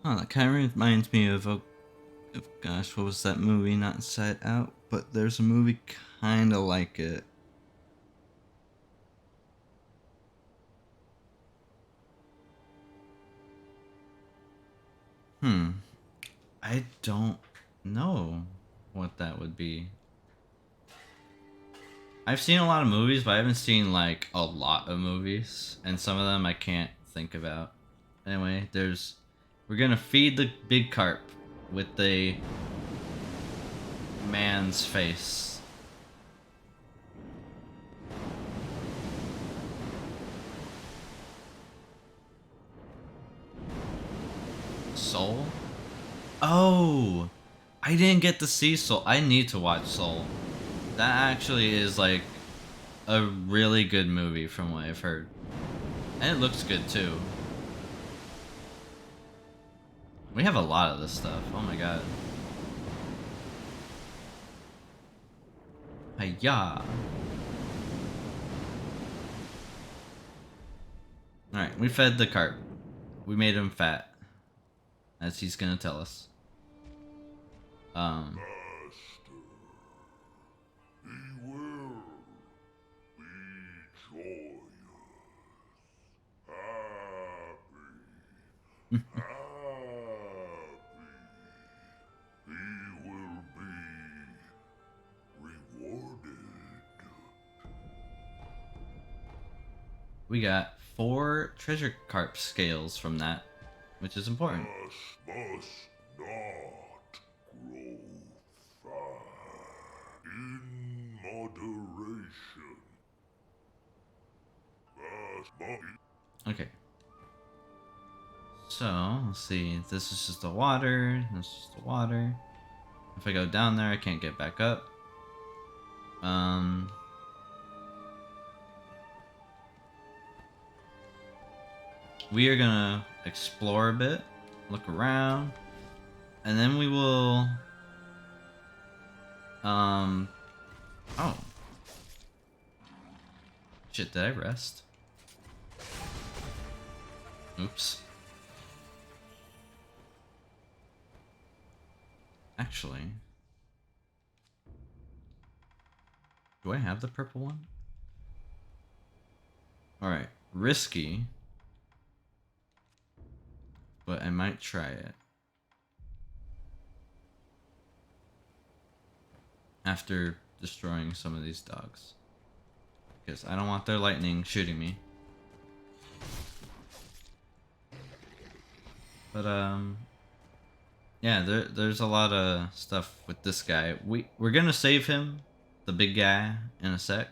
Oh, that kind of reminds me of gosh, what was that movie? Not Inside Out, but there's a movie kind of like it. I don't know what that would be. I've seen a lot of movies, but I haven't seen like a lot of movies, and some of them I can't think about. Anyway, we're gonna feed the big carp with the man's face. Soul? Oh, I didn't get to see Soul. I need to watch Soul. That actually is like a really good movie from what I've heard. And it looks good too. We have a lot of this stuff. Oh my god. Hiya. Alright, we fed the carp. we made him fat, as he's gonna tell us. Master, he will be joyous, happy, he will be rewarded. We got 4 treasure carp scales from that, which is important. Must not grow fat in moderation. Okay. So, let's see. This is just the water. This is the water. If I go down there, I can't get back up. We are gonna explore a bit, look around, and then we will, oh. Shit, did I rest? Oops. Actually, do I have the purple one? Alright, risky. But I might try it. After destroying some of these dogs. Because I don't want their lightning shooting me. But yeah, there's a lot of stuff with this guy. We're gonna save him, the big guy, in a sec.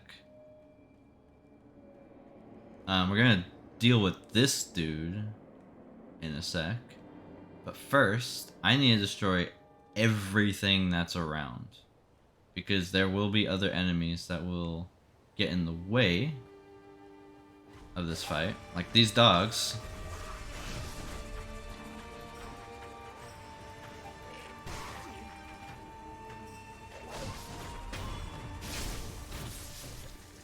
We're gonna deal with this dude in a sec. But first, I need to destroy everything that's around. Because there will be other enemies that will get in the way of this fight. Like these dogs.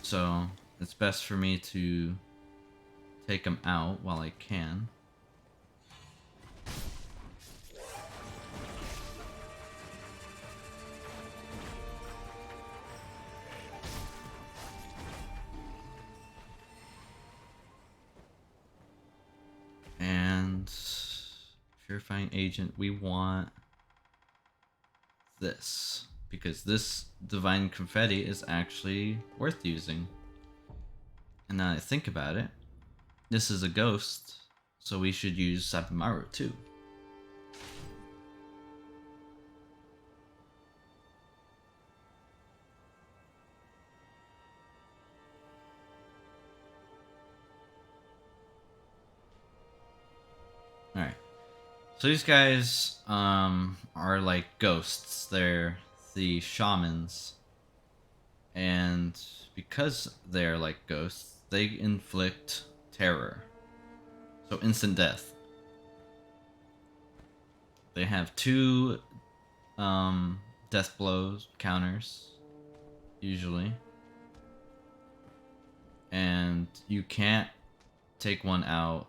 So, it's best for me to take them out while I can. And purifying agent, we want this because this divine confetti is actually worth using. And now that I think about it, this is a ghost, so we should use Sabimaru too. Alright. So these guys are like ghosts. They're the shamans. And because they're like ghosts, they inflict terror. So instant death. They have 2 death blows counters, usually. And you can't take one out,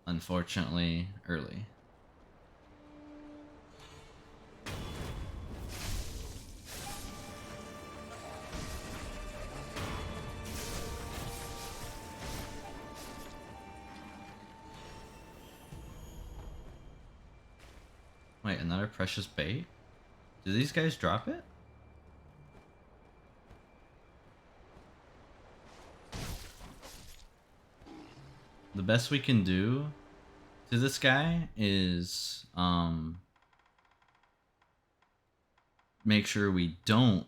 unfortunately, early. Wait, another precious bait? Do these guys drop it? The best we can do to this guy is make sure we don't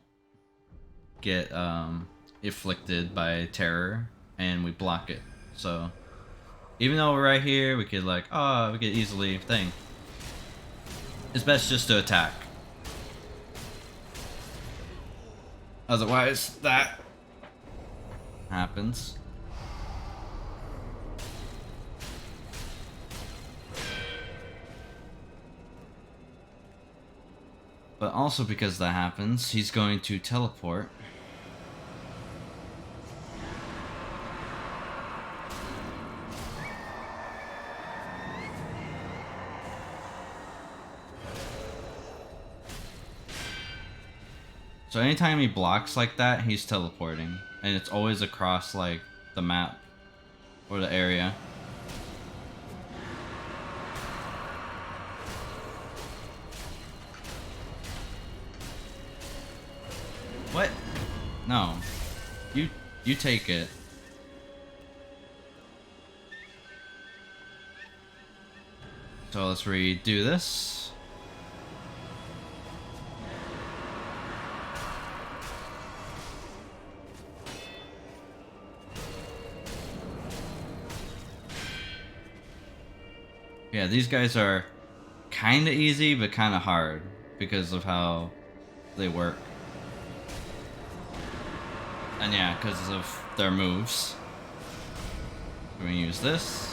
get afflicted by terror and we block it. So even though we're right here, we could like, oh, we could easily think. It's best just to attack. Otherwise, that happens. But also because that happens, he's going to teleport. So anytime he blocks like that, he's teleporting. And it's always across like the map or the area. What? No. You take it. So let's redo this. Yeah, these guys are kind of easy, but kind of hard because of how they work. And yeah, because of their moves. We're gonna use this.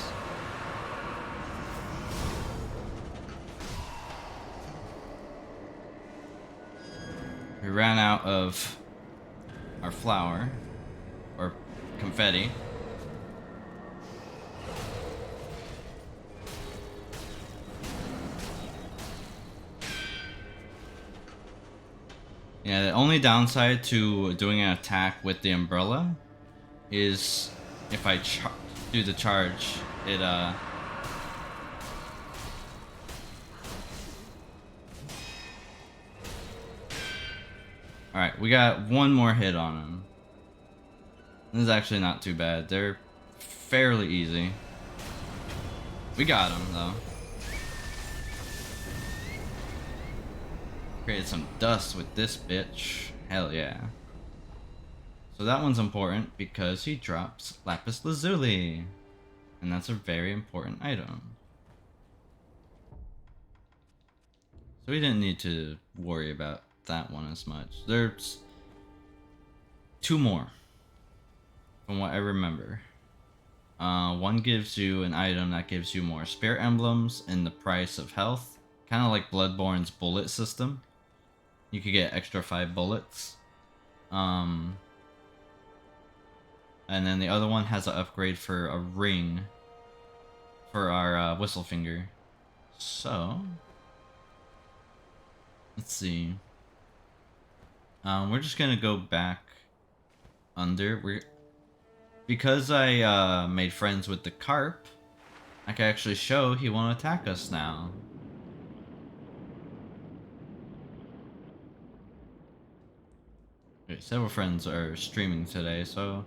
We ran out of our flour, or confetti. Yeah, the only downside to doing an attack with the umbrella is if I do the charge, it Alright, we got one more hit on him. This is actually not too bad. They're fairly easy. We got him, though. Created some dust with this bitch. Hell yeah. So that one's important because he drops lapis lazuli. And that's a very important item. So we didn't need to worry about that one as much. There's two more from what I remember. One gives you an item that gives you more spirit emblems and the price of health, kind of like Bloodborne's bullet system. You could get extra 5 bullets. And then the other one has an upgrade for a ring for our whistle finger. So let's see. We're just gonna go back under. Because I made friends with the carp, I can actually show he won't attack us now. Okay, several friends are streaming today, so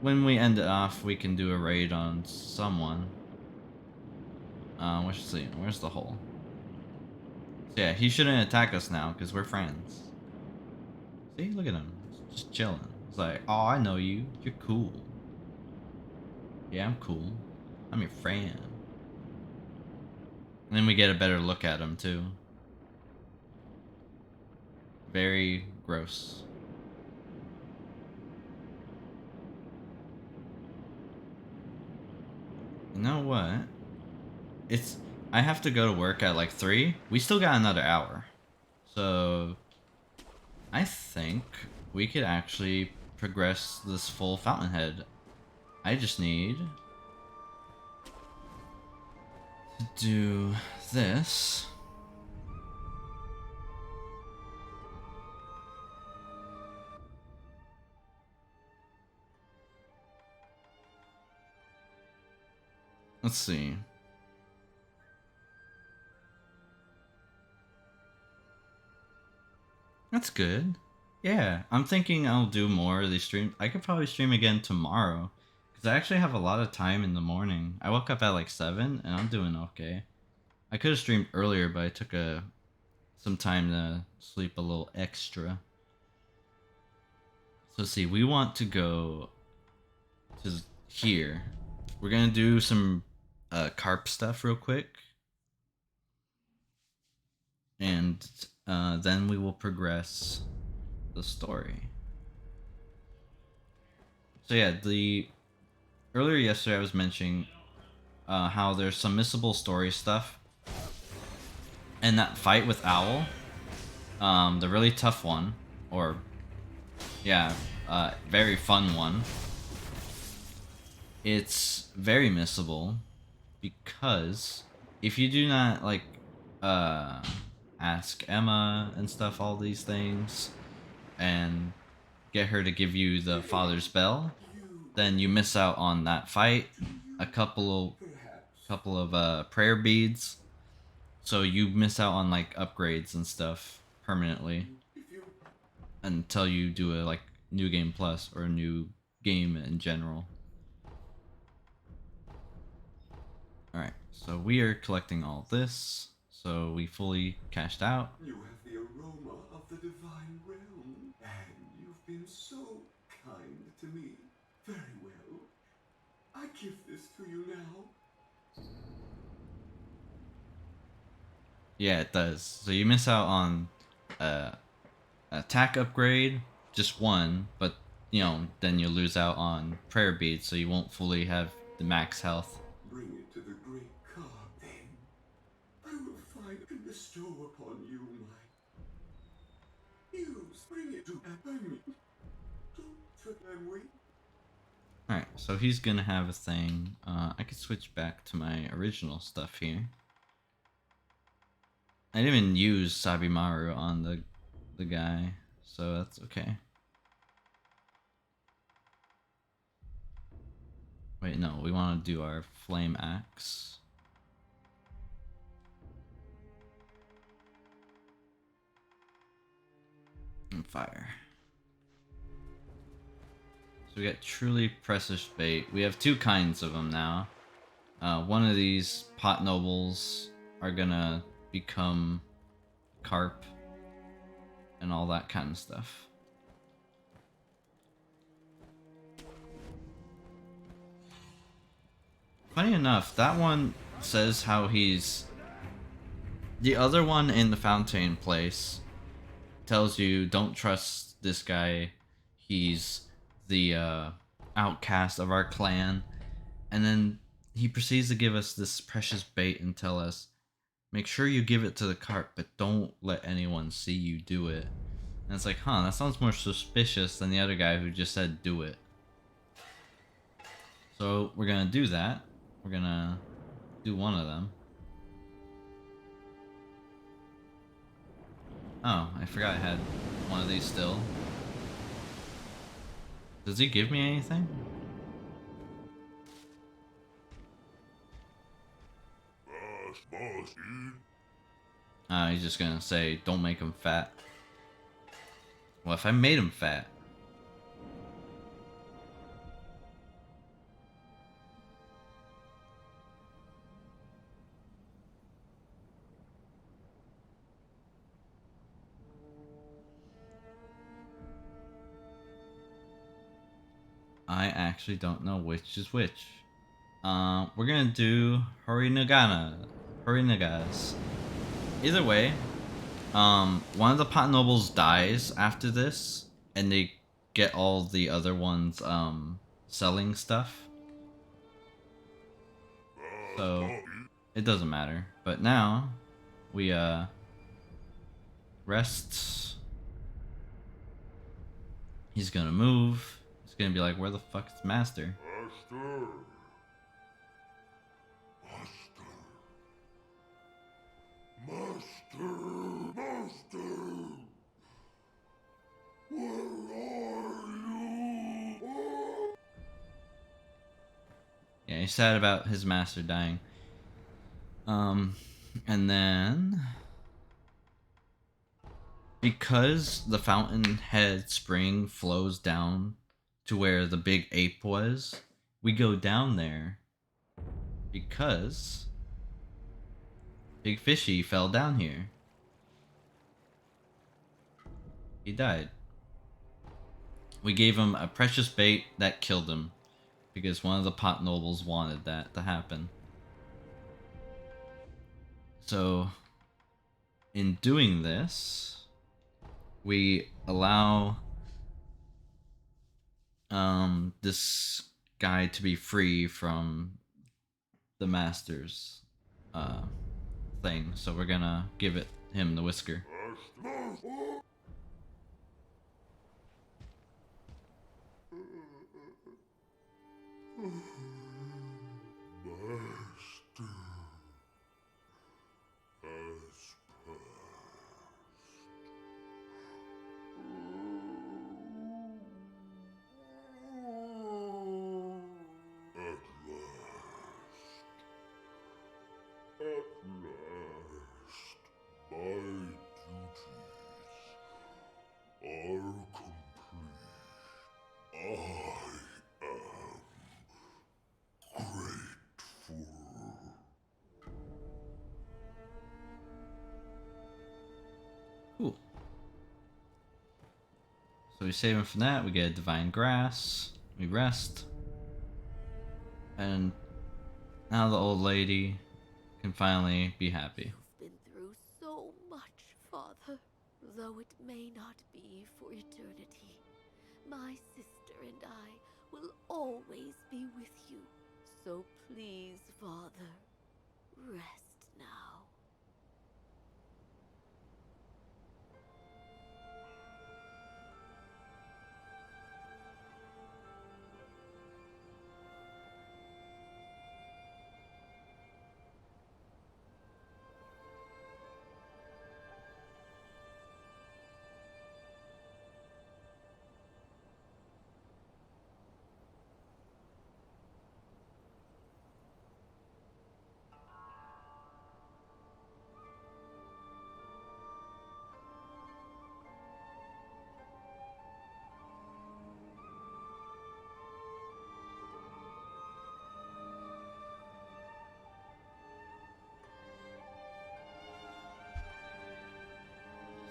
when we end it off, we can do a raid on someone. Let's see. Where's the hole? So yeah, he shouldn't attack us now because we're friends. See, look at him, just chilling. It's like, oh, I know you. You're cool. Yeah, I'm cool. I'm your friend. And then we get a better look at him too. Very gross. You know what? I have to go to work at like 3. We still got another hour. So I think we could actually progress this full Fountainhead. I just need to do this. Let's see. That's good. Yeah, I'm thinking I'll do more of these streams. I could probably stream again tomorrow. Because I actually have a lot of time in the morning. I woke up at like 7 and I'm doing okay. I could have streamed earlier, but I took some time to sleep a little extra. So let's see, we want to go to here. We're going to do some carp stuff real quick. And then we will progress the story. So yeah, earlier yesterday I was mentioning how there's some missable story stuff. And that fight with Owl, the really tough one, or yeah, very fun one, it's very missable because if you do not like ask Emma and stuff, all these things, and get her to give you the father's bell, then you miss out on that fight, a couple of prayer beads, so you miss out on like upgrades and stuff permanently until you do a like new game plus or a new game in general. Alright, so we are collecting all this, so we fully cashed out. You have the aroma of the divine realm, and you've been so kind to me. Very well. I give this to you now. Yeah, it does. So you miss out on attack upgrade, just one, but you know, then you lose out on prayer beads, so you won't fully have the max health. Bring it to the great car, then. I will find and bestow upon you my use. Bring it to me. Don't I'm waiting. Alright, so he's gonna have a thing. I could switch back to my original stuff here. I didn't even use Sabimaru on the guy, so that's okay. Wait, no, we want to do our flame axe. And fire. So we got truly precious bait. We have two kinds of them now. One of these pot nobles are gonna become carp and all that kind of stuff. Funny enough, that one says how he's... The other one in the fountain place tells you don't trust this guy. He's the outcast of our clan. And then he proceeds to give us this precious bait and tell us, make sure you give it to the carp, but don't let anyone see you do it. And it's like, huh, that sounds more suspicious than the other guy who just said do it. So we're gonna do that. We're gonna do one of them. Oh, I forgot I had one of these still. Does he give me anything? He's just gonna say, don't make him fat. Well, if I made him fat. I actually don't know which is which. We're gonna do Horinagas. Either way, one of the pot nobles dies after this, and they get all the other ones, selling stuff. So, it doesn't matter. But now, we, rest. He's gonna move. He's gonna be like, where the fuck is Master? Master! Master! Master! Where are you? Yeah, he's sad about his master dying. And then... because the Fountainhead Spring flows down to where the big ape was, we go down there because Big Fishy fell down here. He died. We gave him a precious bait that killed him because one of the pot nobles wanted that to happen. So, in doing this, we allow this guy to be free from the master's thing. So we're gonna give him the whisker. So we save him from that, we get a divine grass, we rest. And now the old lady can finally be happy. You've been through so much, Father. Though it may not be for eternity, my sister and I will always be with you. So please, Father, rest now.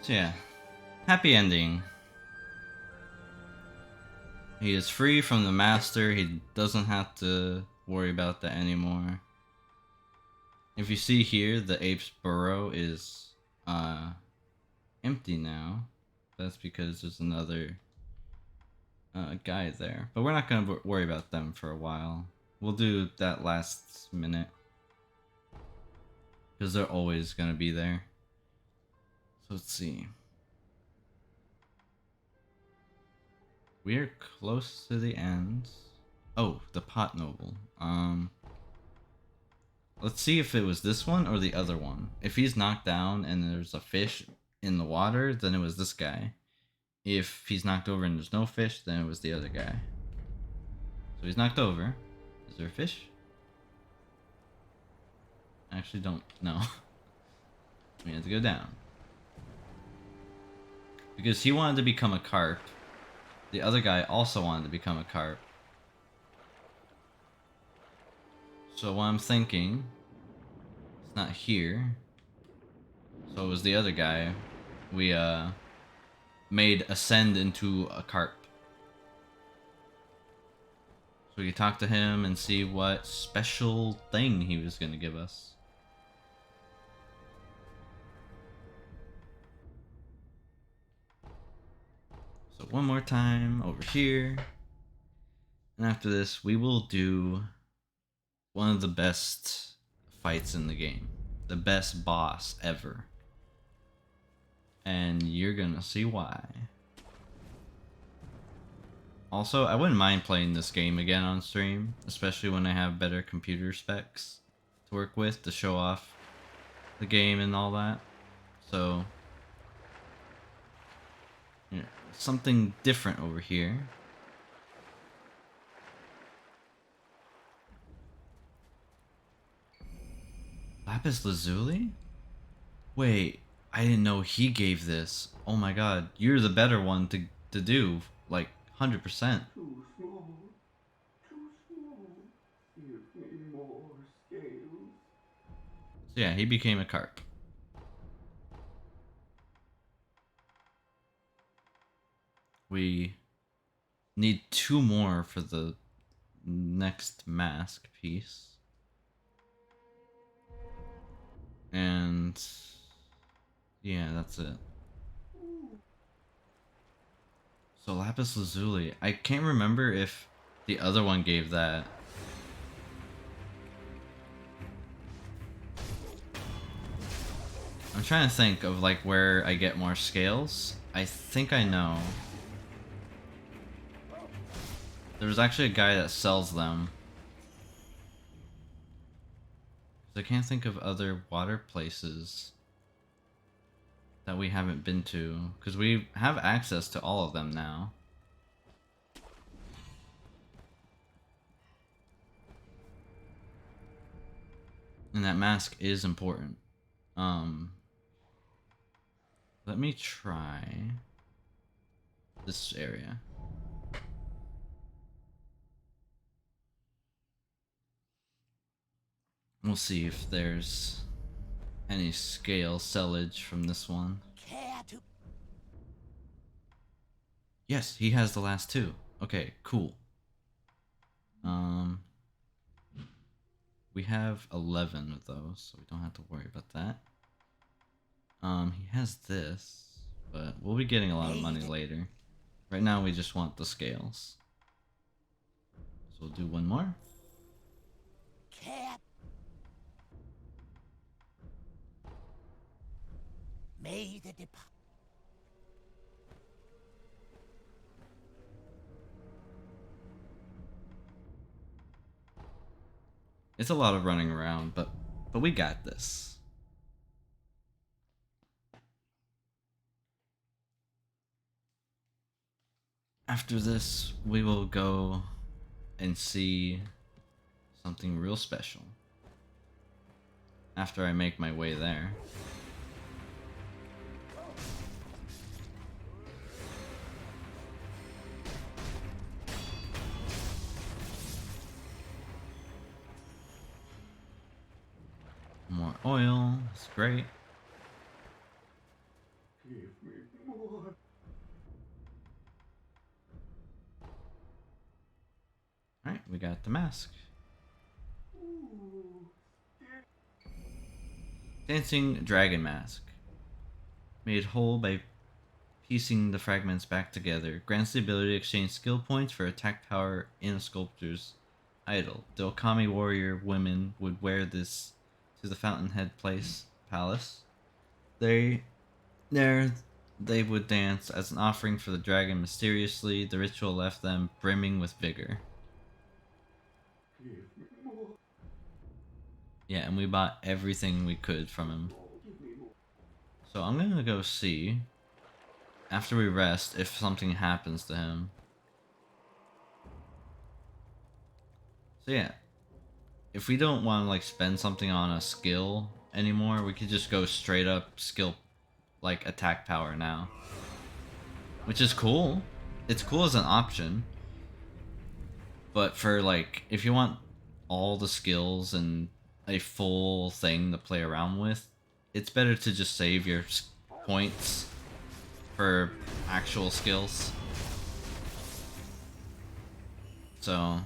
So yeah, happy ending. He is free from the master, he doesn't have to worry about that anymore. If you see here, the ape's burrow is empty now. That's because there's another guy there. But we're not going to worry about them for a while. We'll do that last minute. Because they're always going to be there. So let's see. We're close to the end. Oh, the pot noble. Let's see if it was this one or the other one. If he's knocked down and there's a fish in the water, then it was this guy. If he's knocked over and there's no fish, then it was the other guy. So he's knocked over. Is there a fish? I actually don't know. We had to go down. Because he wanted to become a carp. The other guy also wanted to become a carp. So what I'm thinking, it's not here. So it was the other guy we made ascend into a carp. So we could talk to him and see what special thing he was gonna give us. So one more time over here. And after this, we will do one of the best fights in the game. The best boss ever. And you're gonna see why. Also, I wouldn't mind playing this game again on stream, especially when I have better computer specs to work with to show off the game and all that. So, yeah, something different over here. Lapis Lazuli? Wait, I didn't know he gave this. Oh my god, you're the better one to do, like 100%. Too small. Too small. Give me more scales. So yeah, he became a carp. We need 2 more for the next mask piece. And yeah, that's it. So Lapis Lazuli, I can't remember if the other one gave that. I'm trying to think of like where I get more scales. I think I know. There's actually a guy that sells them. I can't think of other water places that we haven't been to, because we have access to all of them now. And that mask is important. Let me try this area. We'll see if there's any scale sellage from this one. Care to Yes, he has the last two. Okay, cool. We have 11 of those, so we don't have to worry about that. He has this, but we'll be getting a lot of money later. Right now, we just want the scales. So we'll do one more. Cap. May the dep- It's a lot of running around, but we got this. After this, we will go and see something real special. After I make my way there. More oil, it's great. Give me more. Alright, we got the mask. Ooh. Dancing Dragon Mask. Made whole by piecing the fragments back together. Grants the ability to exchange skill points for attack power in a sculptor's idol. The Okami warrior women would wear this to the Fountainhead Palace. There they would dance as an offering for the dragon mysteriously. The ritual left them brimming with vigor. Give me more. Yeah, and we bought everything we could from him. Give me more. So I'm gonna go see, after we rest, if something happens to him. So yeah, if we don't want to like spend something on a skill anymore, we could just go straight up skill, like attack power now. Which is cool. It's cool as an option. But for like, if you want all the skills and a full thing to play around with, it's better to just save your points for actual skills. So,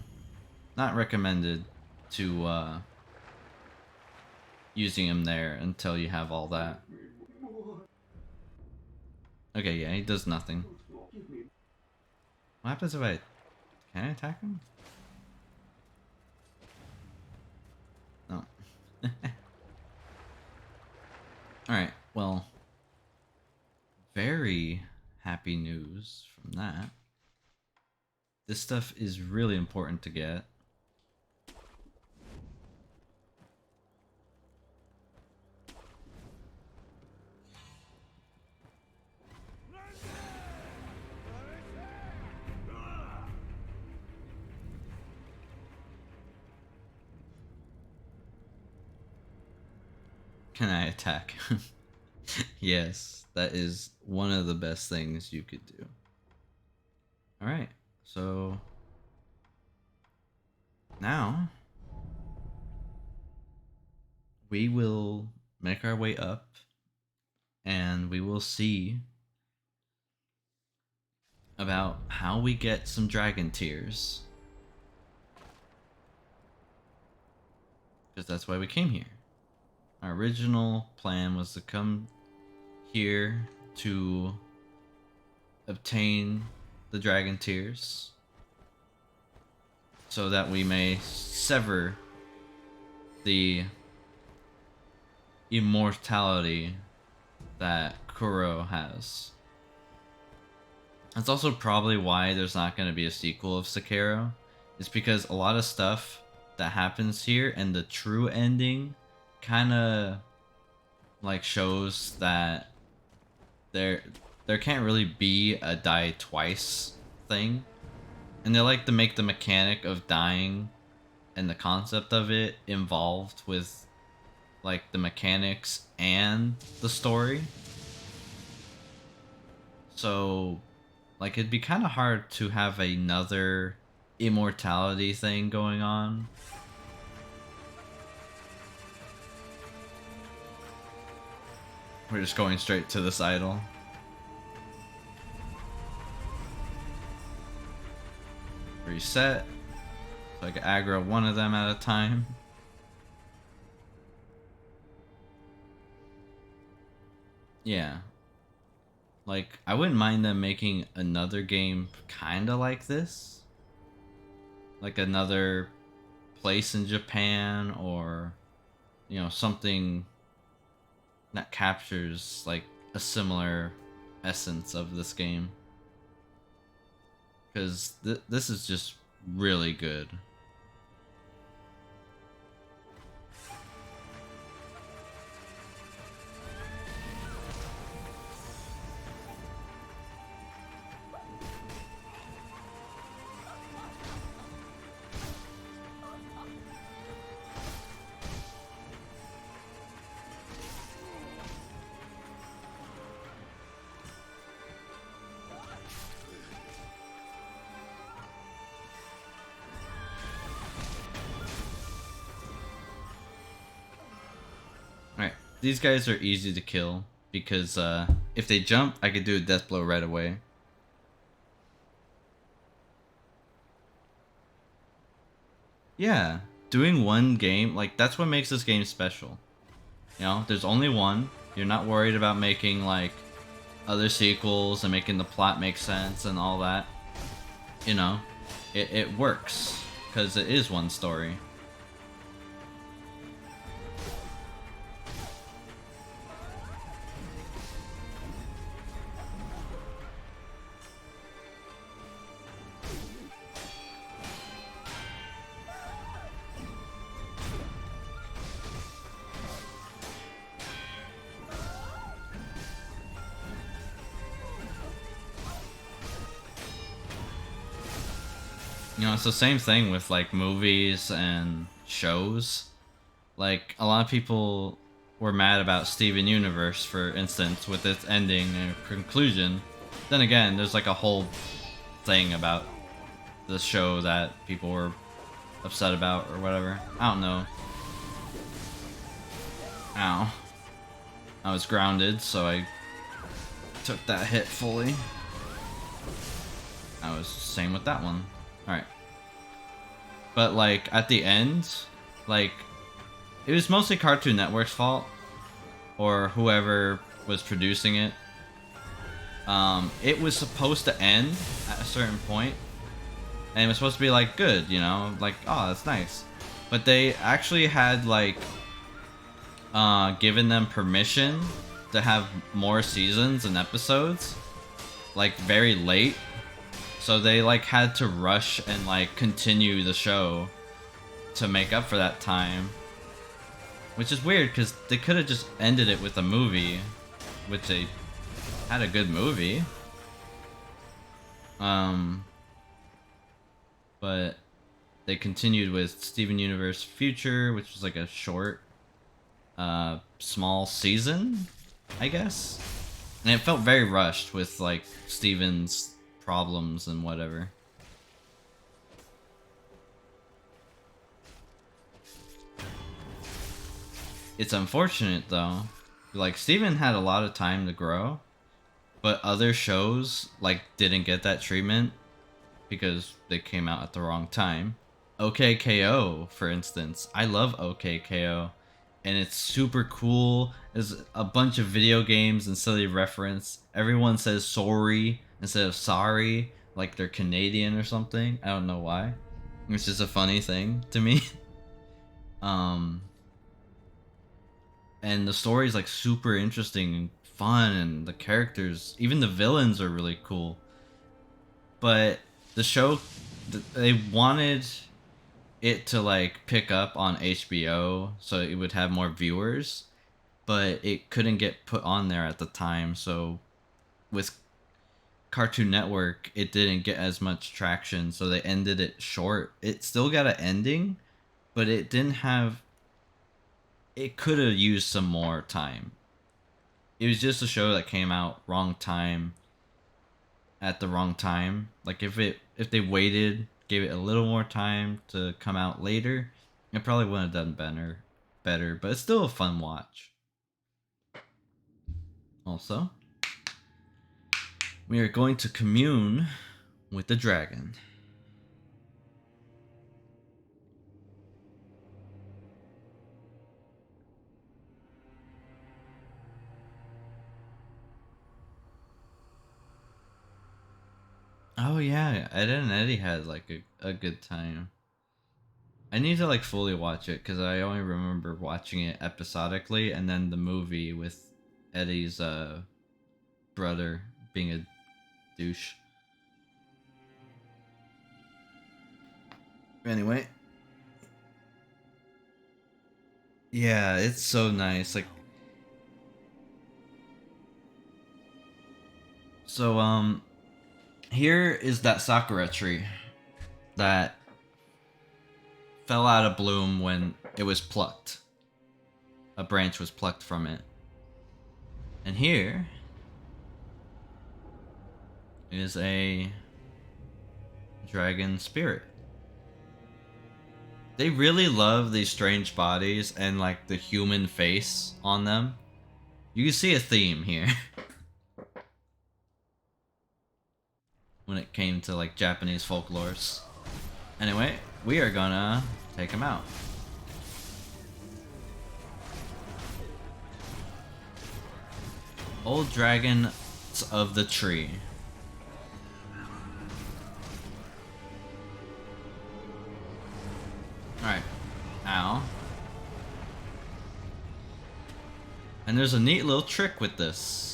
not recommended to using him there until you have all that. Okay, yeah, he does nothing. What happens if can I attack him? No. Alright, well, very happy news from that. This stuff is really important to get. Can I attack? Yes, that is one of the best things you could do. Alright, so now we will make our way up and we will see about how we get some dragon tears. Because that's why we came here. Our original plan was to come here to obtain the dragon tears so that we may sever the immortality that Kuro has. That's also probably why there's not going to be a sequel of Sekiro. It's because a lot of stuff that happens here and the true ending kind of like shows that there can't really be a die twice thing, and they like to make the mechanic of dying and the concept of it involved with like the mechanics and the story. So like it'd be kind of hard to have another immortality thing going on. We're just going straight to this idol. reset. So I can aggro one of them at a time. Yeah. Like, I wouldn't mind them making another game kinda like this. Like another place in Japan, or, you know, something that captures like a similar essence of this game. Because this is just really good. Alright, these guys are easy to kill because if they jump, I could do a death blow right away. Yeah, doing one game, like, that's what makes this game special. You know, there's only one. You're not worried about making, like, other sequels and making the plot make sense and all that. You know, it works because it is one story. You know, it's the same thing with like movies and shows. Like, a lot of people were mad about Steven Universe, for instance, with its ending and conclusion. Then again, there's like a whole thing about the show that people were upset about or whatever. I don't know. Ow. I was grounded, so I took that hit fully. I was same with that one. Alright. But like at the end, like, it was mostly Cartoon Network's fault, or whoever was producing it. It was supposed to end at a certain point, and it was supposed to be like good, you know, like, oh, that's nice. But they actually had like given them permission to have more seasons and episodes, like very late. So they like had to rush and like continue the show to make up for that time. Which is weird because they could have just ended it with a movie, which they had a good movie. But they continued with Steven Universe Future, which was like a short, small season, I guess. And it felt very rushed with like Steven's problems and whatever. It's unfortunate though. Like, Steven had a lot of time to grow, but other shows like didn't get that treatment because they came out at the wrong time. OKKO, for instance. I love OKKO, and it's super cool. There's a bunch of video games and silly reference. Everyone says sorry instead of sorry, like they're Canadian or something. I don't know why. It's just a funny thing to me. And the story is like super interesting and fun, and the characters, even the villains, are really cool. But the show, they wanted it to like pick up on HBO so it would have more viewers, but it couldn't get put on there at the time. So with Cartoon Network, it didn't get as much traction, so they ended it short. It still got an ending, but it didn't have, it could have used some more time. It was just a show that came out wrong time at the wrong time. Like, if they waited, gave it a little more time to come out later, it probably would have done better, but it's still a fun watch. Also, we are going to commune with the dragon. Oh yeah, Ed and Eddie had like a good time. I need to like fully watch it because I only remember watching it episodically, and then the movie with Eddie's brother being a douche. Anyway, yeah, it's so nice. Like, so here is that sakura tree that fell out of bloom when it was plucked. A branch was plucked from it. And here is a dragon spirit. They really love these strange bodies and like the human face on them. You can see a theme here. When it came to like Japanese folklores. Anyway, we are gonna take him out. Old dragons of the tree. Alright. Ow. And there's a neat little trick with this.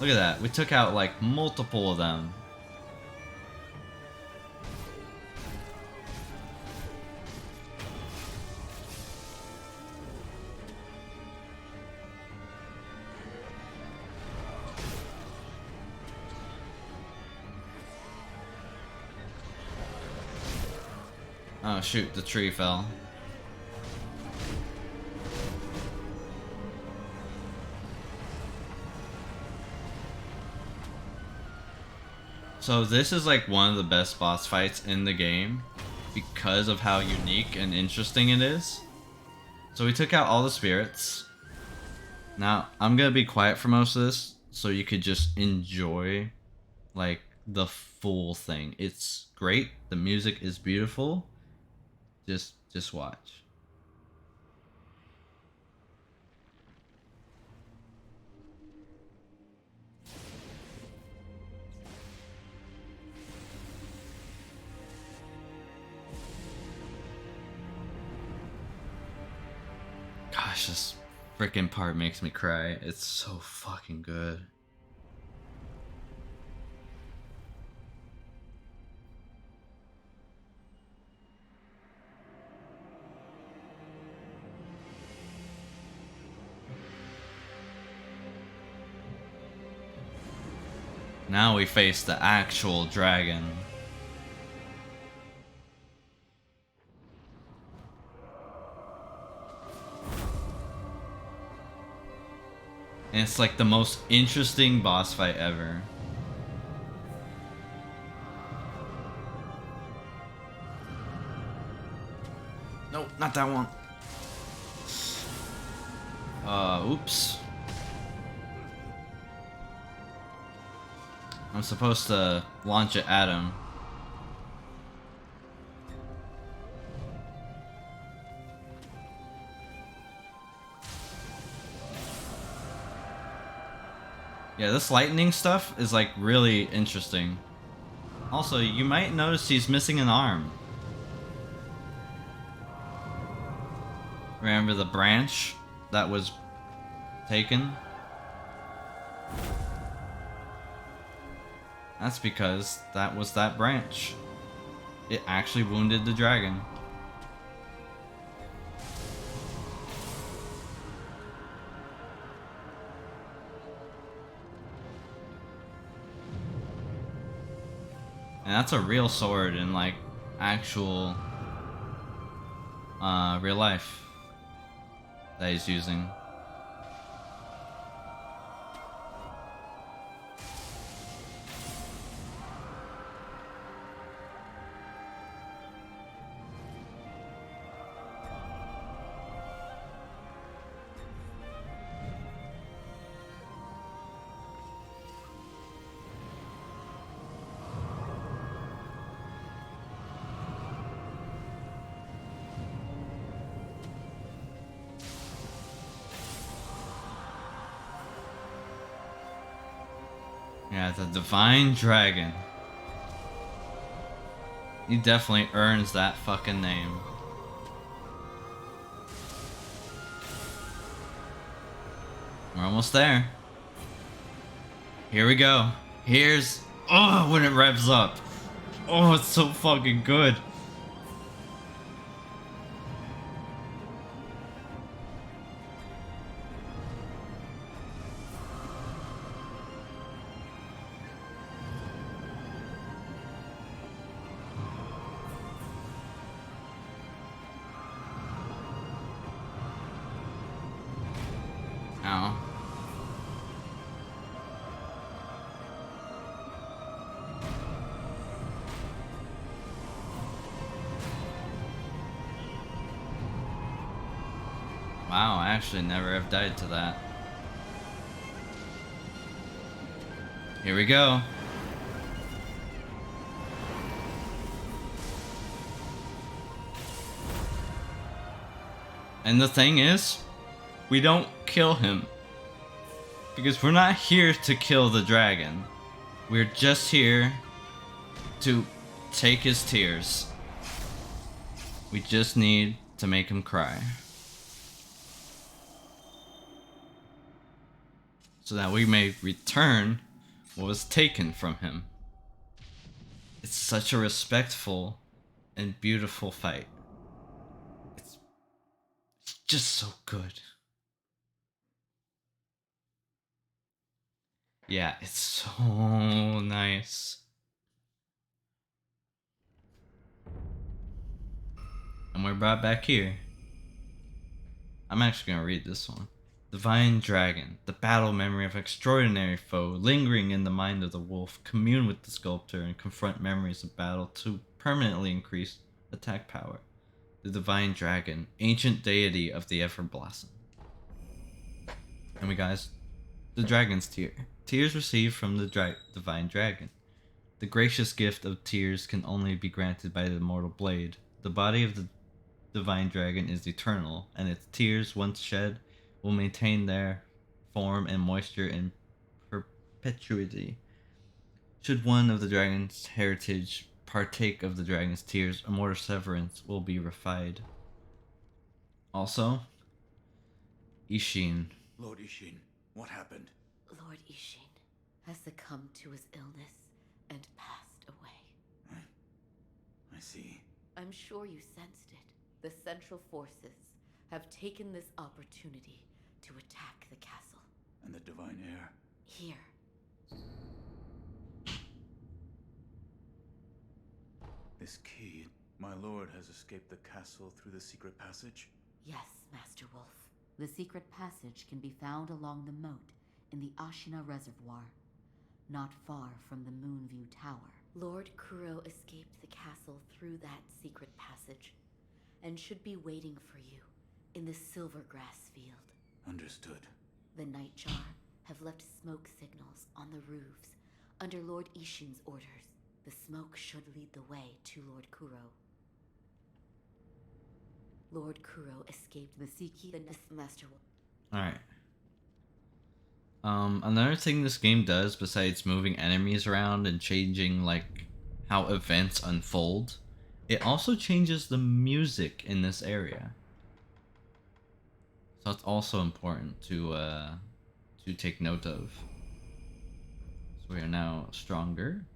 Look at that. We took out like multiple of them. Oh shoot, the tree fell. So this is like one of the best boss fights in the game because of how unique and interesting it is. So we took out all the spirits. Now I'm gonna be quiet for most of this so you could just enjoy like the full thing. It's great. The music is beautiful. Just watch. Gosh, this freaking part makes me cry. It's so fucking good. Now we face the actual dragon. And it's like the most interesting boss fight ever. Nope, not that one. Oops. I'm supposed to launch it at him. Yeah, this lightning stuff is like really interesting. Also, you might notice he's missing an arm. Remember the branch that was taken? That's because that was that branch. It actually wounded the dragon. And that's a real sword in like actual real life that he's using. Yeah, the Divine Dragon. He definitely earns that fucking name. We're almost there. Here we go. Here's... Oh, when it revs up. Oh, it's so fucking good. Ow. Wow, I actually never have died to that. Here we go. And the thing is, we don't kill him. Because we're not here to kill the dragon. We're just here to take his tears. We just need to make him cry. So that we may return what was taken from him. It's such a respectful and beautiful fight. It's just so good. Yeah, it's so nice. And we're brought back here. I'm actually gonna read this one. Divine Dragon, the battle memory of extraordinary foe, lingering in the mind of the wolf, commune with the sculptor and confront memories of battle to permanently increase attack power. The Divine Dragon, ancient deity of the Everblossom. And we guys, the Dragon's Tear. Tears received from the Divine Dragon. The gracious gift of tears can only be granted by the immortal blade. The body of the Divine Dragon is eternal, and its tears, once shed, will maintain their form and moisture in perpetuity. Should one of the dragon's heritage partake of the dragon's tears, immortal severance will be refined. Also, Ishin. Lord Ishin, what happened? Lord Ishin has succumbed to his illness and passed away. I see. I'm sure you sensed it. The Central Forces have taken this opportunity to attack the castle. And the Divine Heir? Here. This key, my lord has escaped the castle through the secret passage? Yes, Master Wolf. The secret passage can be found along the moat in the Ashina Reservoir, not far from the Moonview Tower. Lord Kuro escaped the castle through that secret passage, and should be waiting for you in the Silvergrass Field. Understood. The Nightjar have left smoke signals on the roofs under Lord Ishin's orders. The smoke should lead the way to Lord Kuro. Lord Kuro escaped the Master Wolf. Alright. Another thing this game does, besides moving enemies around and changing, like, how events unfold, it also changes the music in this area. So it's also important to take note of. So we are now stronger.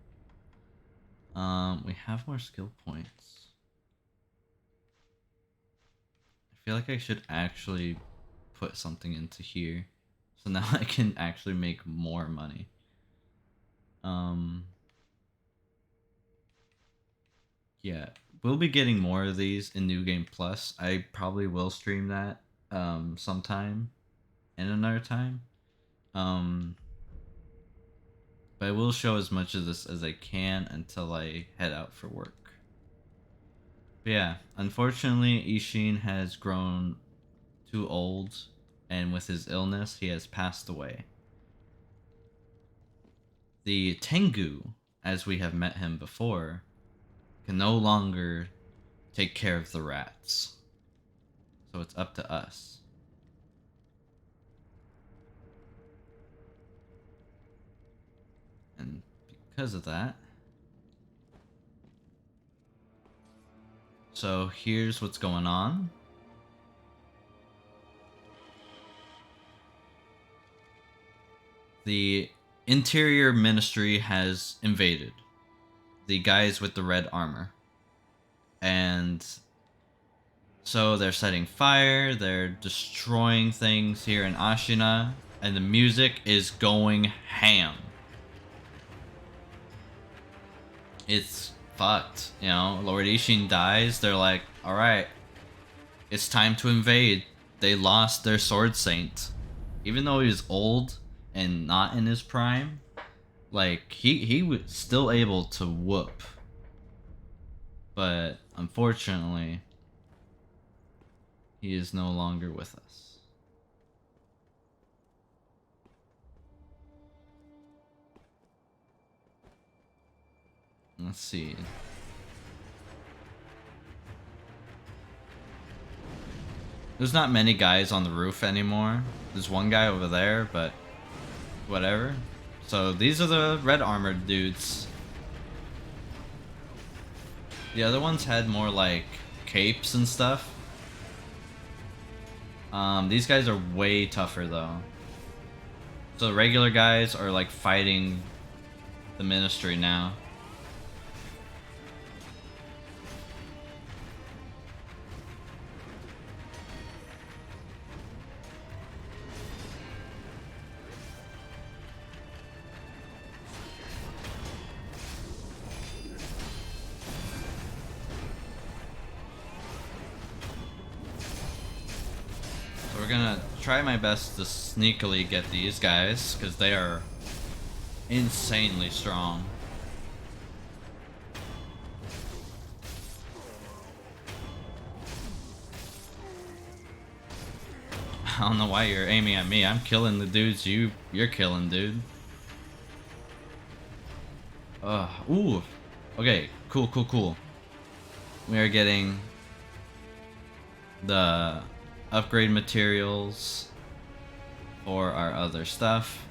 We have more skill points. I feel like I should actually put something into here. So now I can actually make more money. Yeah, we'll be getting more of these in New Game Plus. I probably will stream that sometime and another time. But I will show as much of this as I can until I head out for work. But yeah, unfortunately, Ishin has grown too old, and with his illness, he has passed away. The Tengu, as we have met him before, can no longer take care of the rats. So it's up to us. because of that. So here's what's going on. The Interior Ministry has invaded the guys with the red armor. And so they're setting fire, they're destroying things here in Ashina, and the music is going ham. It's fucked, you know. Lord Ishin dies, they're like, alright, it's time to invade. They lost their sword saint. Even though he was old and not in his prime, like, he was still able to whoop. But unfortunately, he is no longer with us. Let's see. There's not many guys on the roof anymore. There's one guy over there, but whatever. So these are the red armored dudes. The other ones had more like capes and stuff. These guys are way tougher though. So the regular guys are like fighting the ministry now. So we're gonna try my best to sneakily get these guys, because they are insanely strong. I don't know why you're aiming at me. I'm killing the dudes you're killing, dude. Ooh. Okay, cool. We are getting the upgrade materials for our other stuff.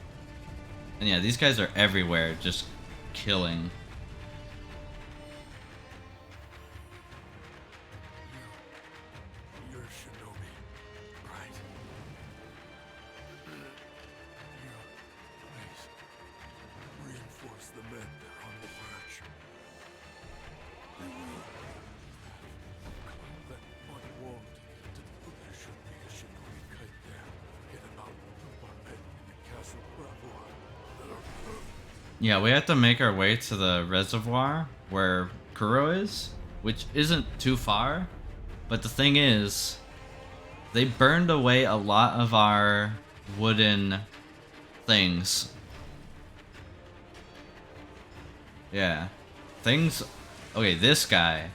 And yeah, these guys are everywhere, just killing. You're Shinobi, right? Please, reinforce the men that are on the verge. I will. That one won't. There should be a Shinobi kite there. Get him out of our men in the castle Bravo. Yeah, we have to make our way to the reservoir where Kuro is, which isn't too far. But the thing is, they burned away a lot of our wooden things. Yeah. Things... Okay, this guy.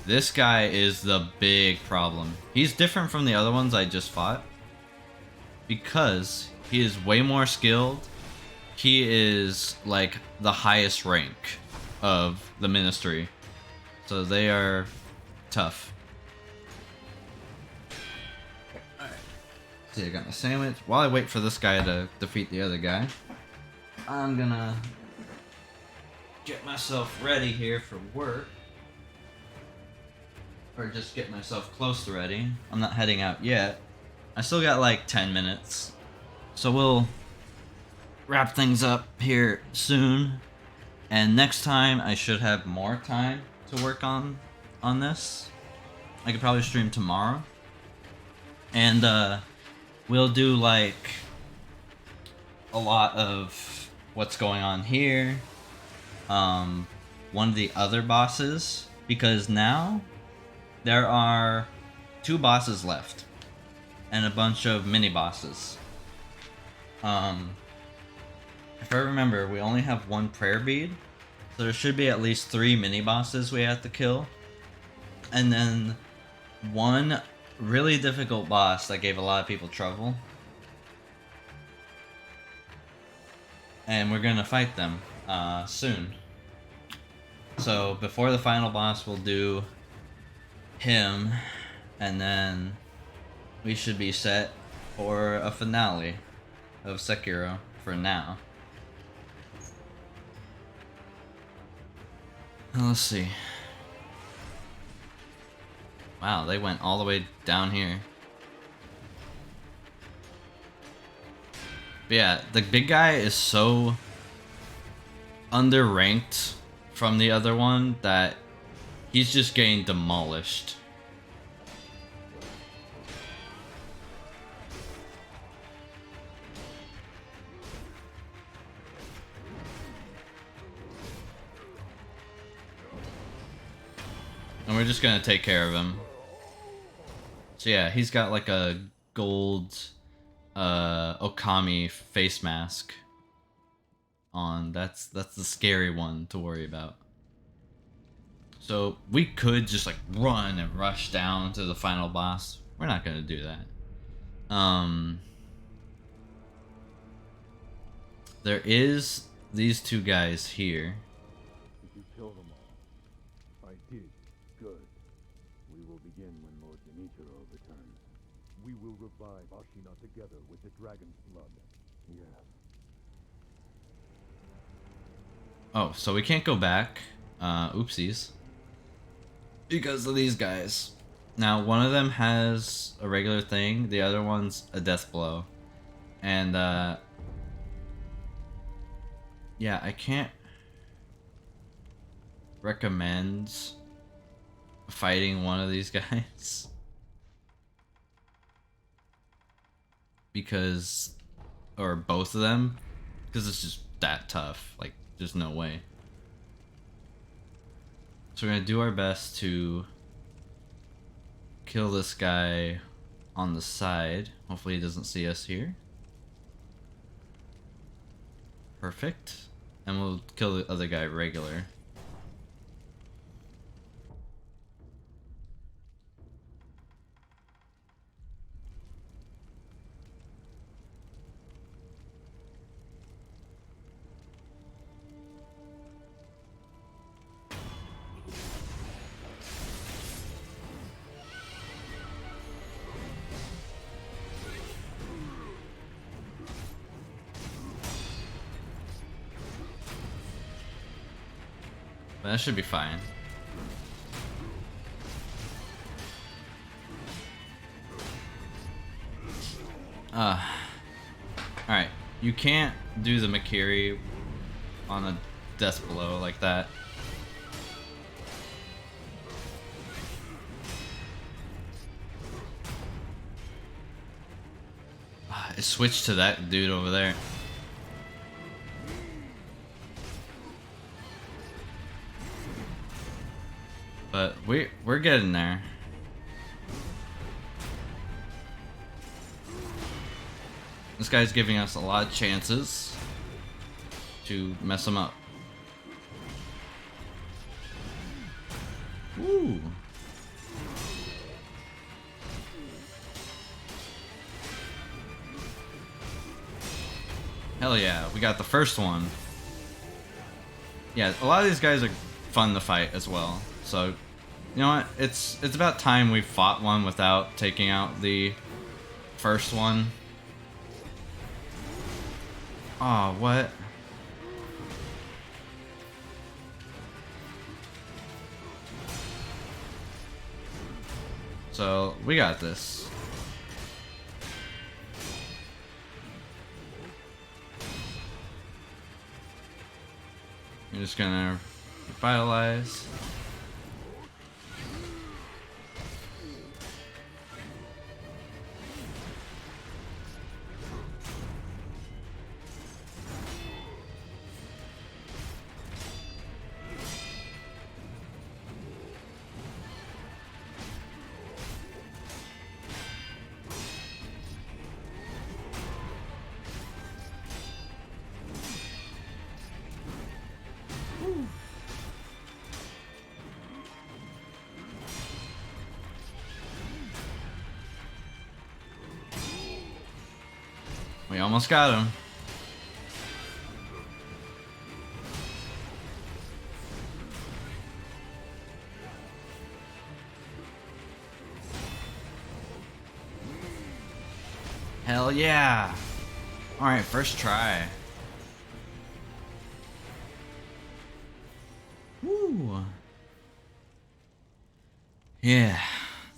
This guy is the big problem. He's different from the other ones I just fought, because he is way more skilled. He is like the highest rank of the ministry. So they are tough. Alright. See, I got my sandwich. While I wait for this guy to defeat the other guy, I'm gonna get myself ready here for work. Or just get myself close to ready. I'm not heading out yet. I still got like 10 minutes. So we'll wrap things up here soon. And next time I should have more time to work on this. I could probably stream tomorrow. And we'll do like a lot of what's going on here. One of the other bosses, because now there are 2 bosses left and a bunch of mini bosses. If I remember, we only have 1 prayer bead, so there should be at least 3 mini bosses we have to kill, and then 1 really difficult boss that gave a lot of people trouble. And we're gonna fight them soon. So before the final boss, we'll do him, and then we should be set for a finale of Sekiro for now. Let's see. Wow, they went all the way down here. But yeah, the big guy is so underranked from the other one that he's just getting demolished. And we're just gonna take care of him. So yeah, he's got like a gold Okami face mask on. That's the scary one to worry about. So we could just like run and rush down to the final boss. We're not gonna do that. There is these two guys here. Did you kill them all? I did. Good. We will begin when Lord Genichiro returns. We will revive Ashina together with the dragon's blood. Yes. Oh, so we can't go back. Oopsies. Because of these guys. Now, one of them has a regular thing, the other one's a death blow. And, yeah, I can't recommend fighting one of these guys. Because, or both of them, because it's just that tough. Like, there's no way. So we're gonna do our best to kill this guy on the side. Hopefully he doesn't see us here. Perfect. And we'll kill the other guy regular. But that should be fine. Alright. You can't do the Makiri on a death blow like that. It switched to that dude over there. But we're getting there. This guy's giving us a lot of chances to mess him up. Ooh. Hell yeah, we got the first one. Yeah, a lot of these guys are fun to fight as well. So, you know what? It's about time we fought one without taking out the first one. Oh, what? So, we got this. I'm just gonna revitalize. We almost got him. Hell yeah. Alright, first try. Woo. Yeah,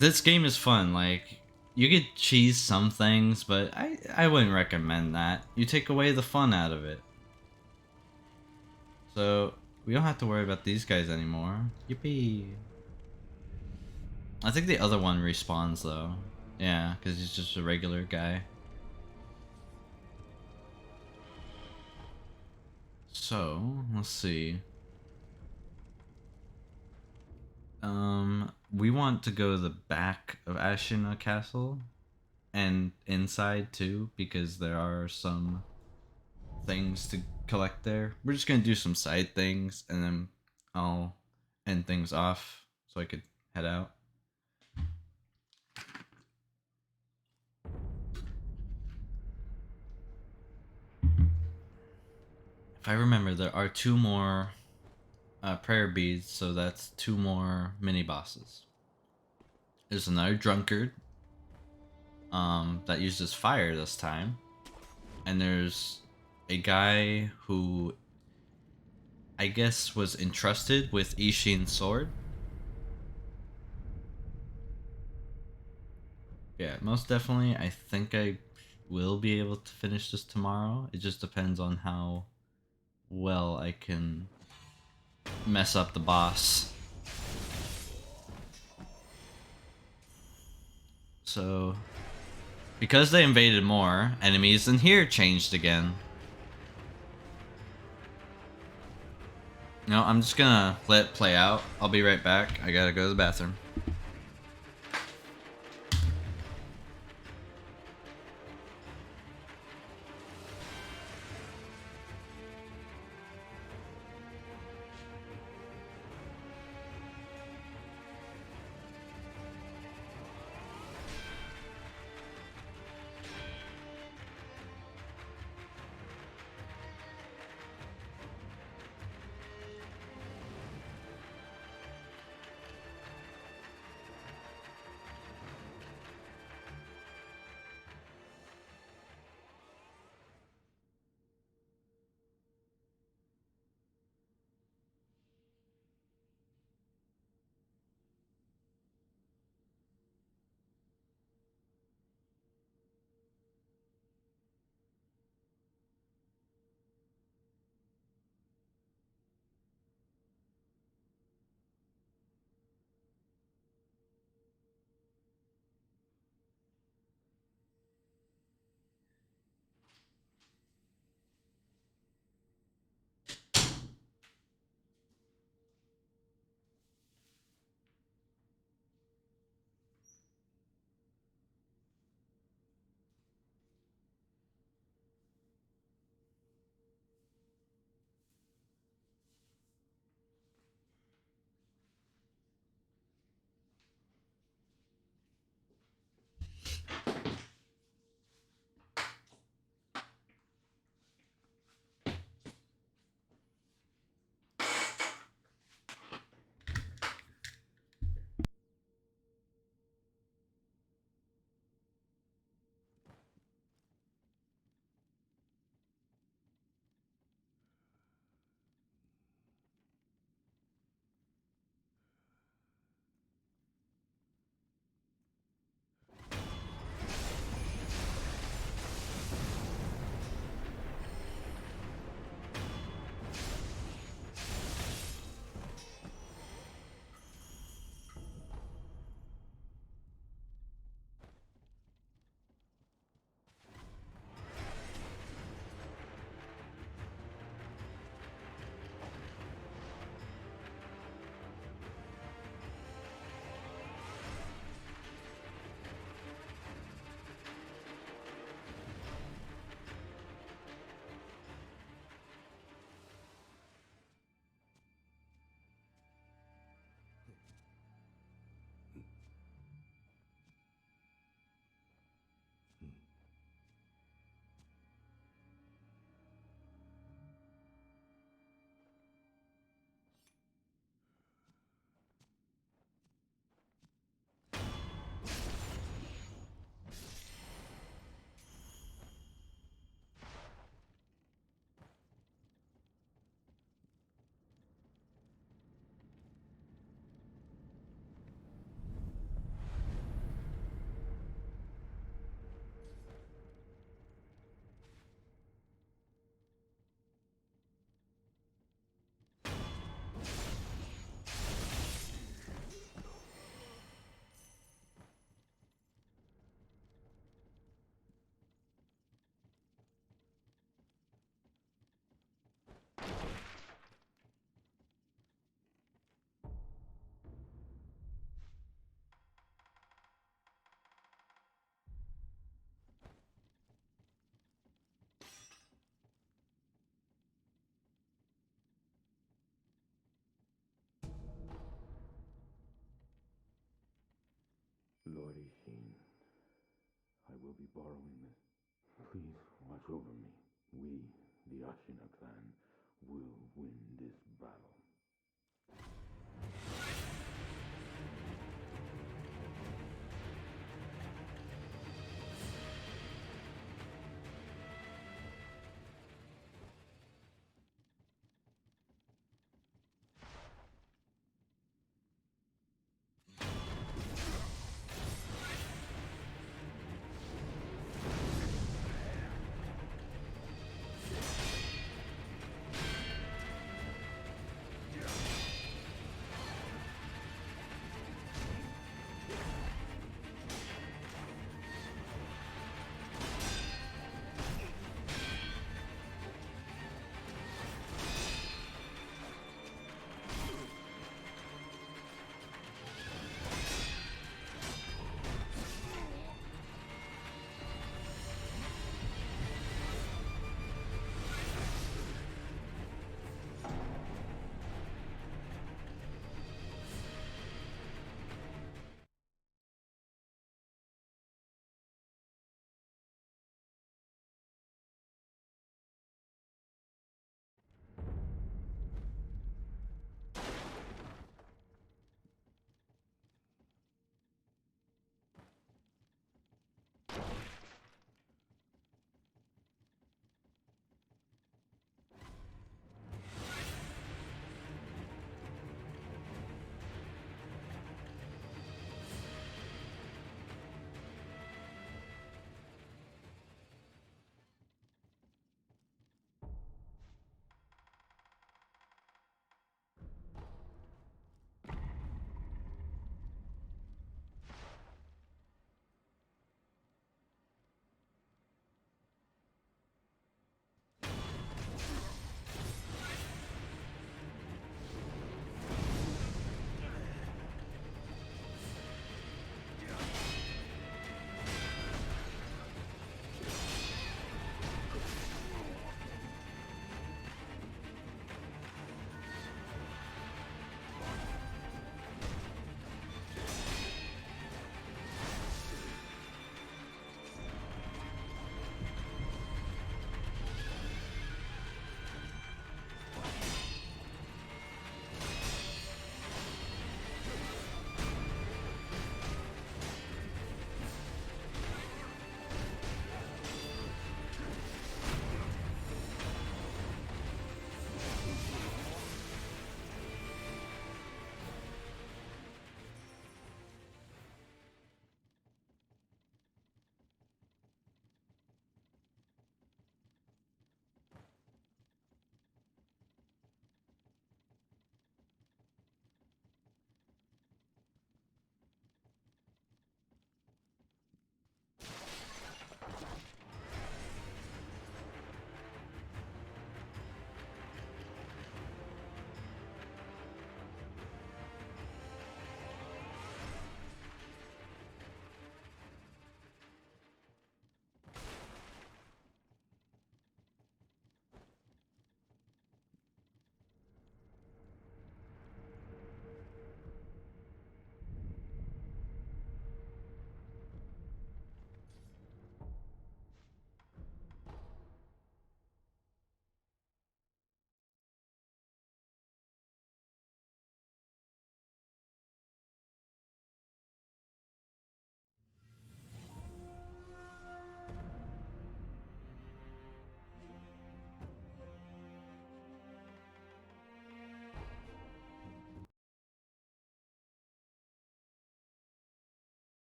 this game is fun. Like, you could cheese some things, but I wouldn't recommend that. You take away the fun out of it. So, we don't have to worry about these guys anymore. Yippee. I think the other one respawns though. Yeah, because he's just a regular guy. So, let's see. We want to go to the back of Ashina Castle and inside too, because there are some things to collect there. We're just gonna do some side things and then I'll end things off so I could head out. If I remember, there are 2 more prayer beads, so that's 2 more mini bosses. There's another drunkard that uses fire this time, and there's a guy who I guess was entrusted with Ishin's sword. Yeah, most definitely. I think I will be able to finish this tomorrow. It just depends on how well I can mess up the boss. So, because they invaded more, enemies in here changed again. No, I'm just gonna let it play out. I'll be right back. I gotta go to the bathroom. will be borrowing this. Please watch over me. We, the Ashina clan, will win this battle.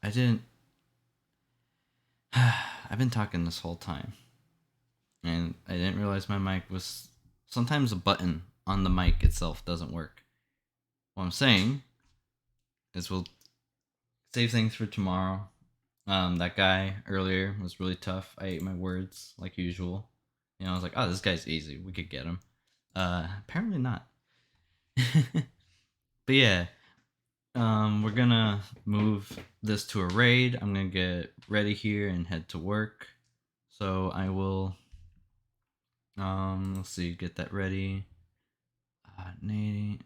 I didn't. I've been talking this whole time, and I didn't realize my mic was. Sometimes a button on the mic itself doesn't work. What I'm saying is we'll save things for tomorrow. That guy earlier was really tough. I ate my words like usual. You know, I was like, oh, this guy's easy. We could get him. Apparently not. But yeah, we're gonna move this to a raid. I'm gonna get ready here and head to work. So I will, let's see, get that ready. Nate,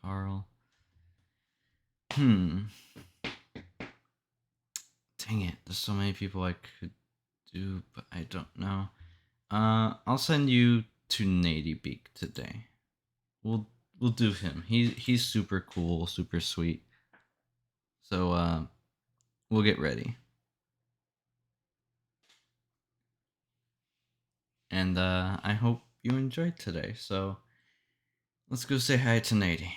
Carl. Take Dang it, there's so many people I could do, but I don't know. I'll send you to Nady Beak today. We'll we'll do him. He's super cool, super sweet. So we'll get ready. And I hope you enjoyed today. So let's go say hi to Nady.